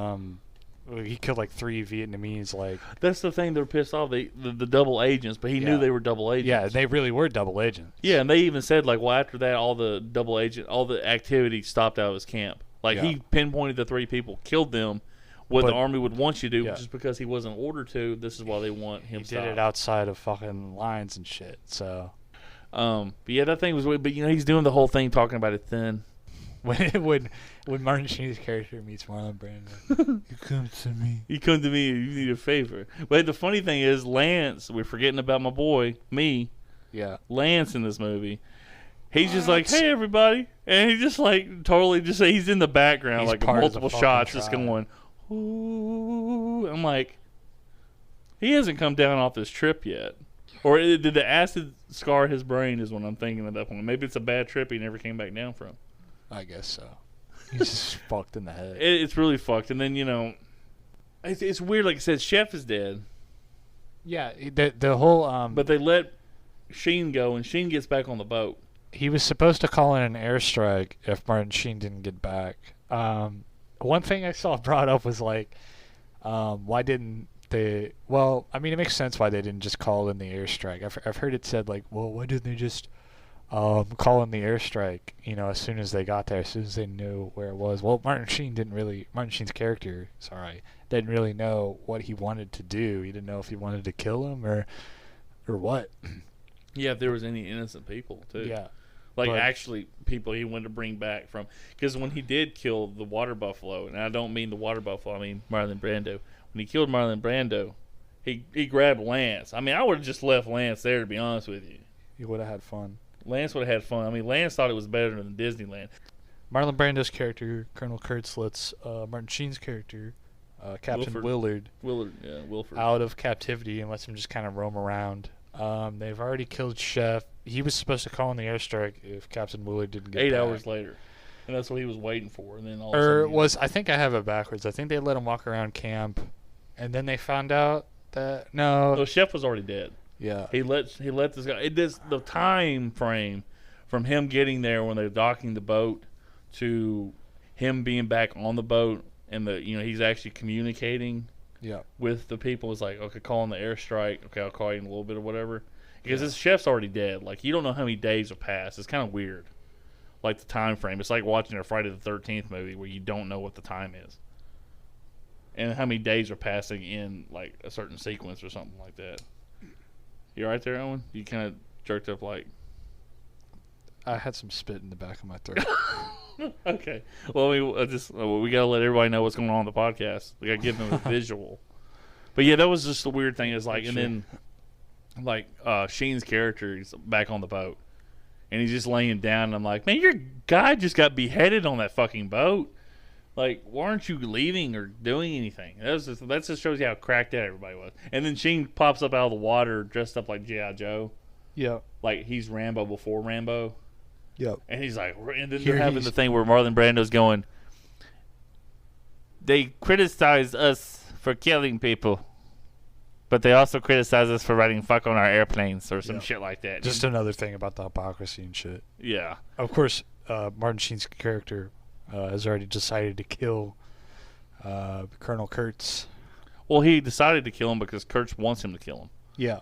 he killed like 3 Vietnamese. Like That's the thing. They're pissed off. The double agents, but he knew Yeah. they were double agents. yeah, they really were double agents. Yeah, and they even said like, well, after that, all the activity stopped out of his camp. Like Yeah. he pinpointed the 3 people, killed them. What But- the army would want you to do, Yeah. just because he wasn't ordered to. This is why they want him. He did stopped. it outside of fucking lines and shit. So But yeah, that thing was weird. But he's doing the whole thing talking about it then. when Martin Sheen's character meets Marlon Brando, you come to me. You come to me, you need a favor. But the funny thing is, Lance, we're forgetting about my boy, me, Yeah. Lance in this movie. He's just like, hey, everybody. And he just like totally just he's in the background, He's like part of the multiple fucking shots just tribe. going, ooh. I'm like, he hasn't come down off this trip yet. Or did the acid scar his brain is what I'm thinking at that point. Maybe it's a bad trip he never came back down from. I guess so. He's just fucked in the head. It's really fucked. And then, it's weird. Like I said, Chef is dead. Yeah, the whole But they let Sheen go, and Sheen gets back on the boat. he was supposed to call in an airstrike if Martin Sheen didn't get back. One thing I saw brought up was like, why didn't they? Well, I mean, it makes sense why they didn't just call in the airstrike. I've heard it said like, well, why didn't they just call in the airstrike? As soon as they got there, as soon as they knew where it was. Well, Martin Sheen's character, didn't really know what he wanted to do. He didn't know if he wanted to kill him or what. Yeah, if there was any innocent people, too. Yeah. Like, but- actually, people he wanted to bring back from. Because when he did kill the water buffalo, and I don't mean the water buffalo, I mean Marlon Brando. When he killed Marlon Brando, he grabbed Lance. I mean, I would have just left Lance there, to be honest with you. He would have had fun. Lance would have had fun. I mean, Lance thought it was better than Disneyland. Marlon Brando's character, Colonel Kurtz, lets Martin Sheen's character, Captain Wilford. Willard, Wilford. out of captivity and lets him just kind of roam around. They've already killed Chef. He was supposed to call in the airstrike if Captain Willard didn't get 8 back. hours later. And that's what he was waiting for. And then all of a sudden, I think I have it backwards. I think they let him walk around camp, and then they found out that no. the Chef was already dead. Yeah. He let this guy. The time frame from him getting there when they're docking the boat to him being back on the boat and he's actually communicating Yeah. with the people is like, okay, call in the airstrike. Okay, I'll call you in a little bit or whatever. Because this Chef's already dead. Like, you don't know how many days have passed. It's kind of weird. Like the time frame. It's like watching a Friday the 13th movie where you don't know what the time is. And how many days are passing in like a certain sequence or something like that. You right there, Owen? You kind of jerked up like... I had some spit in the back of my throat. Okay. Well, we got to let everybody know what's going on the podcast. We got to give them a visual. But yeah, that was just the weird thing. Is like, and then like Sheen's character is back on the boat, and he's just laying down. And I'm like, man, your guy just got beheaded on that fucking boat. Like, why aren't you leaving or doing anything? That just shows you how cracked out everybody was. And then Sheen pops up out of the water dressed up like G.I. Joe. Yeah. Like he's Rambo before Rambo. Yep. And he's like, and then Here they're having he's- the thing where Marlon Brando's going, they criticize us for killing people, but they also criticize us for writing fuck on our airplanes or some Yeah. shit like that. Just another thing about the hypocrisy and shit. yeah. Of course, Martin Sheen's character has already decided to kill Colonel Kurtz. Well, he decided to kill him because Kurtz wants him to kill him. Yeah.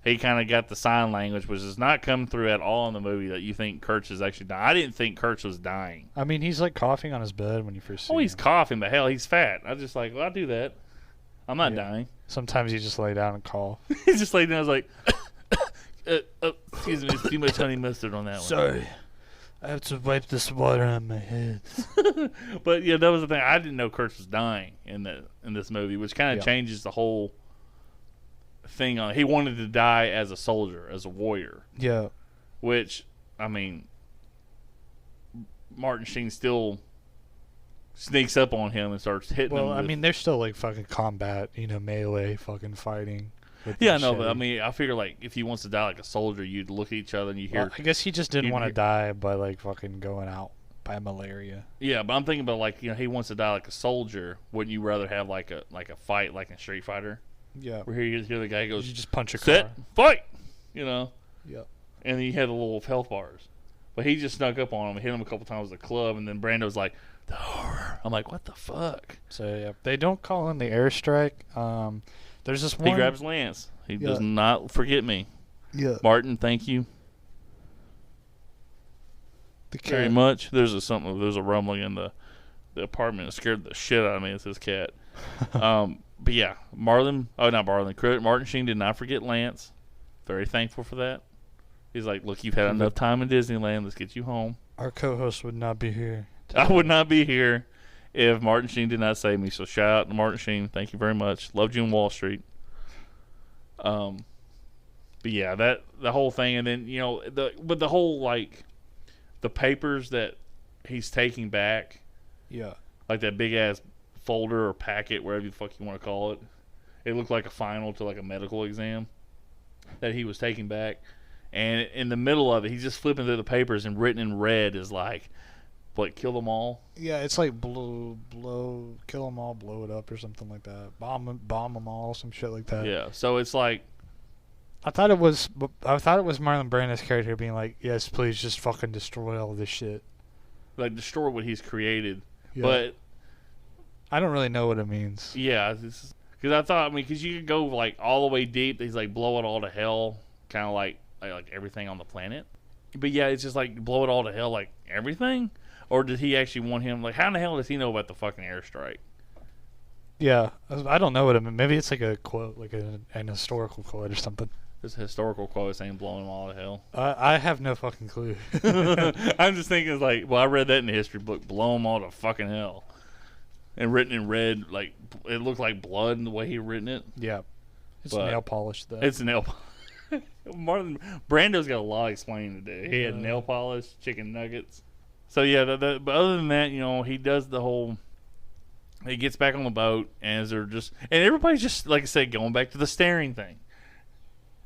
He kind of got the sign language, which does not come through at all in the movie that you think Kurtz is actually dying. I didn't think Kurtz was dying. I mean, he's like coughing on his bed when you first see Oh, he's him. coughing, but hell, he's fat. I was just like, well, I'll do that. I'm not Yeah. dying. Sometimes you just lay down and cough. He's just laying down. I was like, excuse me, there's too much honey mustard on that one. Sorry. I have to wipe this water on my head. But yeah, that was the thing. I didn't know Kurtz was dying in this movie, which kind of Yeah. changes the whole thing on. He wanted to die as a soldier, as a warrior, Yeah. which I mean, Martin Sheen still sneaks up on him and starts hitting him. Well, I with- mean, there's still like fucking combat, melee fucking fighting. with yeah, the no, but I machete. mean, I figure like if he wants to die like a soldier, you'd look at each other and you hear. Well, I guess he just didn't you'd want to hear- die by like fucking going out by malaria. Yeah, but I'm thinking about like he wants to die like a soldier. Wouldn't you rather have like a fight like in Street Fighter, Yeah. where you hear the guy goes You just punch a set car. fight, you know, Yep. and he had the little health bars, but he just snuck up on him and hit him a couple times with a club, and then Brando's like, The horror. I'm like, what the fuck? So yeah, they don't call in the airstrike. There's this one. He grabs Lance. He Yeah. does not forget me. Yeah. Martin, thank you The very cat. much. There's a rumbling in the apartment. It scared the shit out of me. It's his cat. But yeah, Martin Sheen did not forget Lance. Very thankful for that. He's like, look, you've had enough time in Disneyland. Let's get you home. Our co-host would not be here. I would not be here if Martin Sheen did not save me. So shout out to Martin Sheen. Thank you very much. Loved you in Wall Street. But yeah, the whole thing, and then the whole like the papers that he's taking back, Yeah. like that big ass folder or packet, wherever the fuck you want to call it. It looked like a final to like a medical exam that he was taking back, and in the middle of it, he's just flipping through the papers, and written in red is like, "What? Kill them all." Yeah, it's like blow, kill them all, blow it up, or something like that. Bomb them all, some shit like that. Yeah. So it's like, I thought it was Marlon Brando's character being like, "Yes, please, just fucking destroy all this shit." destroy what he's created. Yeah. But I don't really know what it means. yeah, because I thought, because you could go like all the way deep. He's like, blow it all to hell, kind of like everything on the planet. But yeah, it's just like, blow it all to hell, like everything. Or did he actually want him? Like, how in the hell does he know about the fucking airstrike? Yeah, I don't know what it means. Maybe it's like a quote, like an historical quote or something. This historical quote saying blowing them all to hell. I have no fucking clue. I'm just thinking, like, well, I read that in the history book, blow them all to fucking hell. And written in red, like, it looked like blood in the way he written it. Yeah, it's But nail polish though. It's nail Marlon Brando's got a lot explaining to do. He had nail polish, chicken nuggets. So yeah, but other than that, he does the whole. He gets back on the boat, and everybody's just, like I said, going back to the staring thing.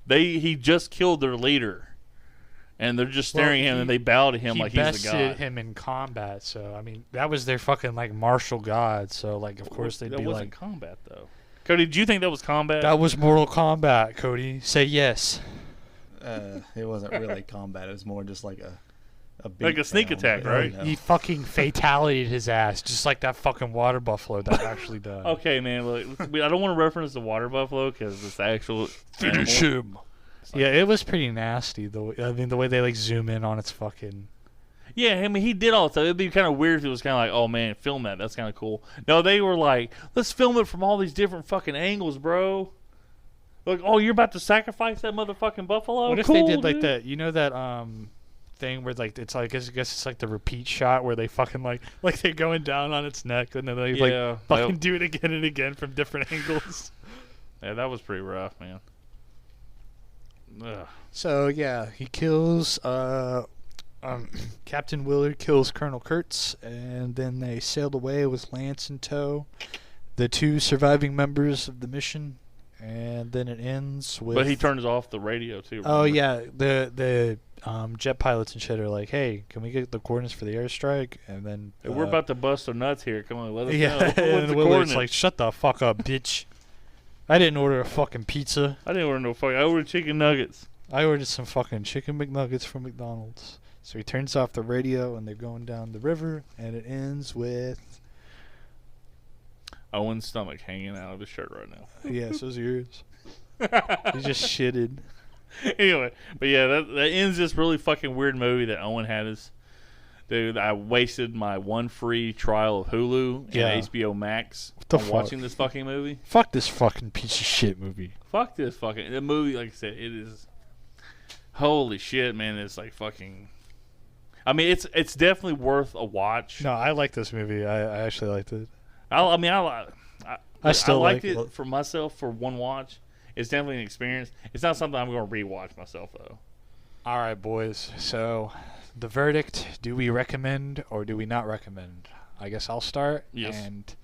He just killed their leader, and they're just staring at him, and they bow to him like he's the god. He bested him in combat, so I mean that was their fucking like martial god. So like of course they'd that be wasn't like combat though. Cody, do you think that was combat? that was Mortal Kombat. Cody, say yes. It wasn't really combat. It was more just like a Like a sneak attack, right? He fucking fatality'd his ass, just like that fucking water buffalo that actually died. Okay, man. Look, I don't want to reference the water buffalo because it's actual. Finish him. Yeah, it was pretty nasty though. I mean, the way they like zoom in on its fucking. Yeah, I mean, he did all the stuff. It'd be kind of weird if it was kind of like, oh man, film that. That's kind of cool. No, they were like, let's film it from all these different fucking angles, bro. Like, oh, you're about to sacrifice that motherfucking buffalo? What if Cool, they did like dude. that? You know that thing where like it's like I guess it's like the repeat shot where they fucking like they're going down on its neck and then they Yeah, like fucking do it again and again from different angles. Yeah, that was pretty rough, man. Ugh. So yeah, he kills Captain Willard kills Colonel Kurtz, and then they sailed away with Lance in tow, the two surviving members of the mission, and then it ends with. But he turns off the radio too. Oh remember? yeah, the jet pilots and shit are like, hey, can we get the coordinates for the airstrike? And then Hey, we're about to bust our nuts here. Come on, let us know. yeah, What's and the Willard's coordinates? like, shut the fuck up, bitch. I didn't order a fucking pizza. I didn't order no fuck. I ordered chicken nuggets. I ordered some fucking chicken McNuggets from McDonald's. So he turns off the radio and they're going down the river, and it ends with Owen's stomach hanging out of his shirt right now. yeah, so's yours. He just shitted. Anyway, but yeah, that ends this really fucking weird movie that Owen had us. Dude, I wasted my one free trial of Hulu Yeah. and HBO Max the on fuck? watching this fucking movie. Fuck this fucking piece of shit movie. Fuck this fucking the movie. Like I said, it is holy shit, man. It's like fucking. I mean, it's definitely worth a watch. No, I like this movie. I actually liked it. I still liked like it for myself for one watch. It's definitely an experience. It's not something I'm going to rewatch myself though. All right, boys. So, the verdict: do we recommend or do we not recommend? I guess I'll start. Yes. And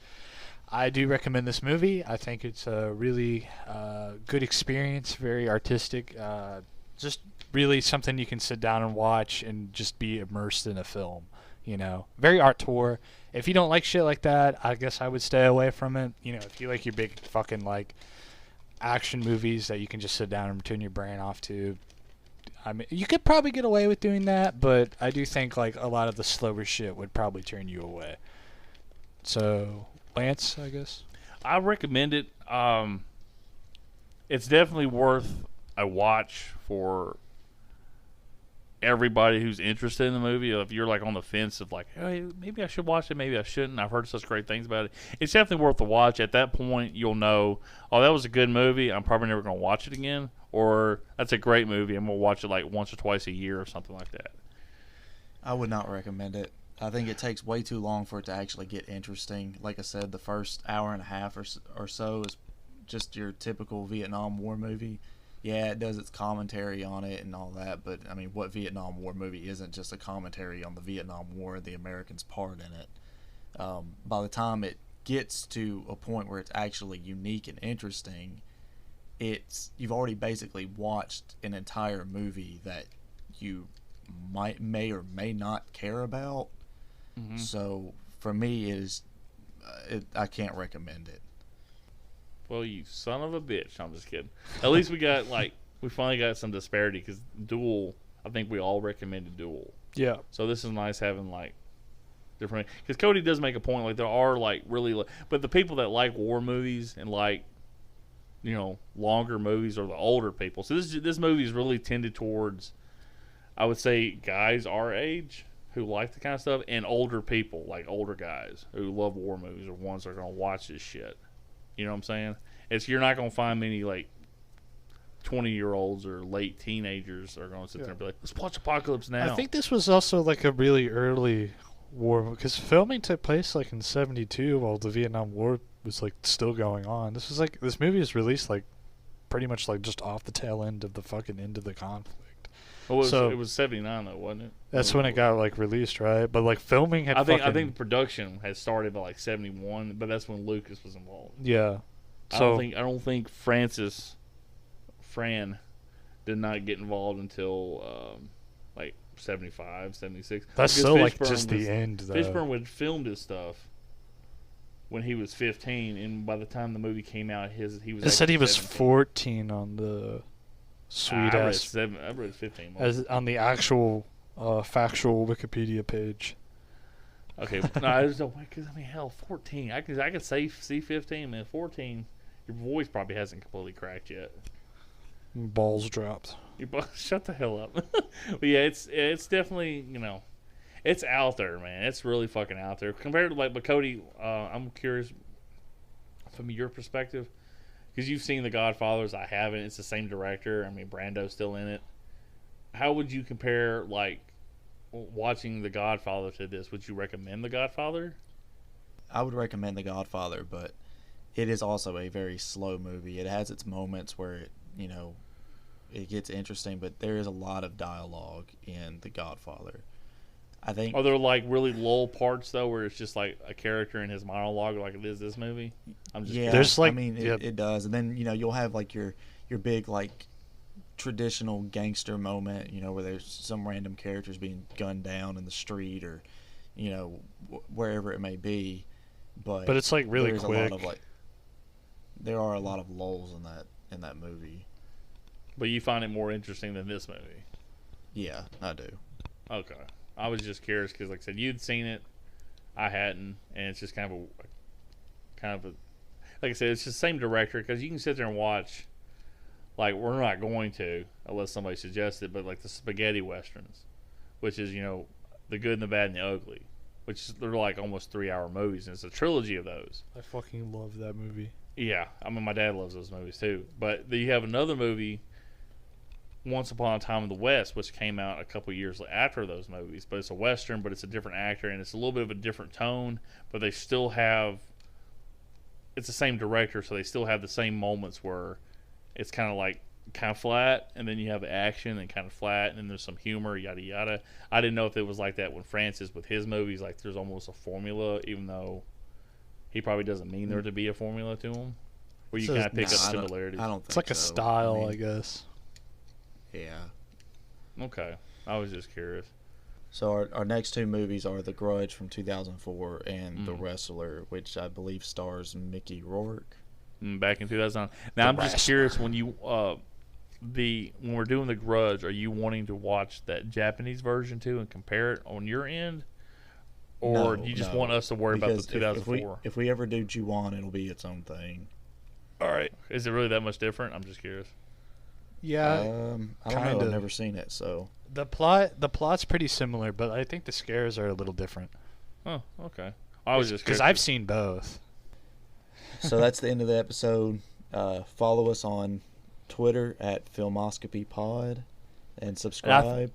I do recommend this movie. I think it's a really good experience, very artistic. Just really something you can sit down and watch and just be immersed in a film. You know, very auteur. If you don't like shit like that, I guess I would stay away from it. You know, if you like your big fucking like action movies that you can just sit down and turn your brain off to, I mean, you could probably get away with doing that, but I do think like a lot of the slower shit would probably turn you away. So, Lance, I guess. I recommend it. It's definitely worth a watch for everybody who's interested in the movie. If you're like on the fence of like, hey, maybe I should watch it, maybe I shouldn't. I've heard such great things about it. It's definitely worth the watch. At that point, you'll know, oh, that was a good movie. I'm probably never going to watch it again. Or that's a great movie, and we'll watch it like once or twice a year or something like that. I would not recommend it. I think it takes way too long for it to actually get interesting. Like I said, the first hour and a half or so is just your typical Vietnam War movie. Yeah, it does its commentary on it and all that, but I mean, what Vietnam War movie isn't just a commentary on the Vietnam War and the Americans' part in it? By the time it gets to a point where it's actually unique and interesting, you've already basically watched an entire movie that you may or may not care about. Mm-hmm. So for me, I can't recommend it. Well, you son of a bitch. I'm just kidding. At least we finally got some disparity because Duel, I think we all recommended Duel. Yeah. So this is nice having like different, because Cody does make a point, like there are like really, but the people that like war movies and like, longer movies are the older people. So this movie is really tended towards, I would say, guys our age who like the kind of stuff, and older people, like older guys who love war movies, are ones that are going to watch this shit. You know what I'm saying? You're not going to find many like 20-year-olds or late teenagers are going to sit there and be like, let's watch Apocalypse Now. I think this was also like a really early war, because filming took place like in '72 while the Vietnam War was like still going on. This movie was released like pretty much like just off the tail end of the fucking end of the conflict. Well, So it was 79 though, wasn't it? that's when it got like released, right? But like filming had I think production had started by like 71, but that's when Lucas was involved. yeah. I So don't think Fran did not get involved until like 75, 76. that's Because still like Fishburne just the end though. Fishburne would filmed his stuff when he was 15, and by the time the movie came out, he was. It said he was 17. 14 on the sweet ass I read 15. as on the actual factual Wikipedia page. Okay, no, I just don't, because I mean, hell, 14. I could say see 15, man. 14, your voice probably hasn't completely cracked yet. Balls dropped. Shut the hell up. But yeah, it's definitely, it's out there, man. It's really fucking out there compared to but Cody, I'm curious from your perspective, because you've seen The Godfathers. I haven't. It's the same director. I mean, Brando's still in it. How would you compare like watching The Godfather to this? Would you recommend The Godfather? I would recommend The Godfather, but it is also a very slow movie. It has its moments where it gets interesting, but there is a lot of dialogue in The Godfather. I think. Are there like really lull parts though, where it's just like a character in his monologue, like it is this movie? I'm just There's like, I mean, it does, and then you'll have like your big like traditional gangster moment, where there's some random characters being gunned down in the street or, wherever it may be, but it's like really there's quick. a lot of there are a lot of lulls in that movie. But you find it more interesting than this movie? Yeah, I do. Okay. I was just curious because, like I said, you'd seen it, I hadn't, and it's just kind of a, like I said, it's the same director, because you can sit there and watch, like, we're not going to, unless somebody suggests it, but like the spaghetti westerns, which is, the good and the bad and the ugly, they're like almost 3-hour movies, and it's a trilogy of those. I fucking love that movie. Yeah, I mean, my dad loves those movies too. But you have another movie, Once Upon a Time in the West, which came out a couple years after those movies. But it's a Western, but it's a different actor, and it's a little bit of a different tone. But they still have, it's the same director, so they still have the same moments where it's kind of flat, and then you have action and kind of flat, and then there's some humor, yada yada. I didn't know if it was like that when Francis with his movies, like there's almost a formula, even though he probably doesn't mean there to be a formula to him, where you So kind of pick up I similarities. don't think It's like a so. style, I I mean, guess. Yeah. Okay, I was just curious. So our next two movies are The Grudge from 2004 and The Mm. Wrestler, which I believe stars Mickey Rourke. Back in 2009. Now I'm just curious, when you when we're doing The Grudge, are you wanting to watch that Japanese version too and compare it on your end, or No, you just no, want us to worry about the because 2004? if we ever do Ju-on, it'll be its own thing. All right. Is it really that much different? I'm just curious. Yeah, I don't know. kinda. I've never seen it, so the plot's pretty similar, but I think the scares are a little different. Oh, okay. I was just Because curious. I've seen both. that's the end of the episode. Follow us on Twitter at Filmoscopy Pod and subscribe.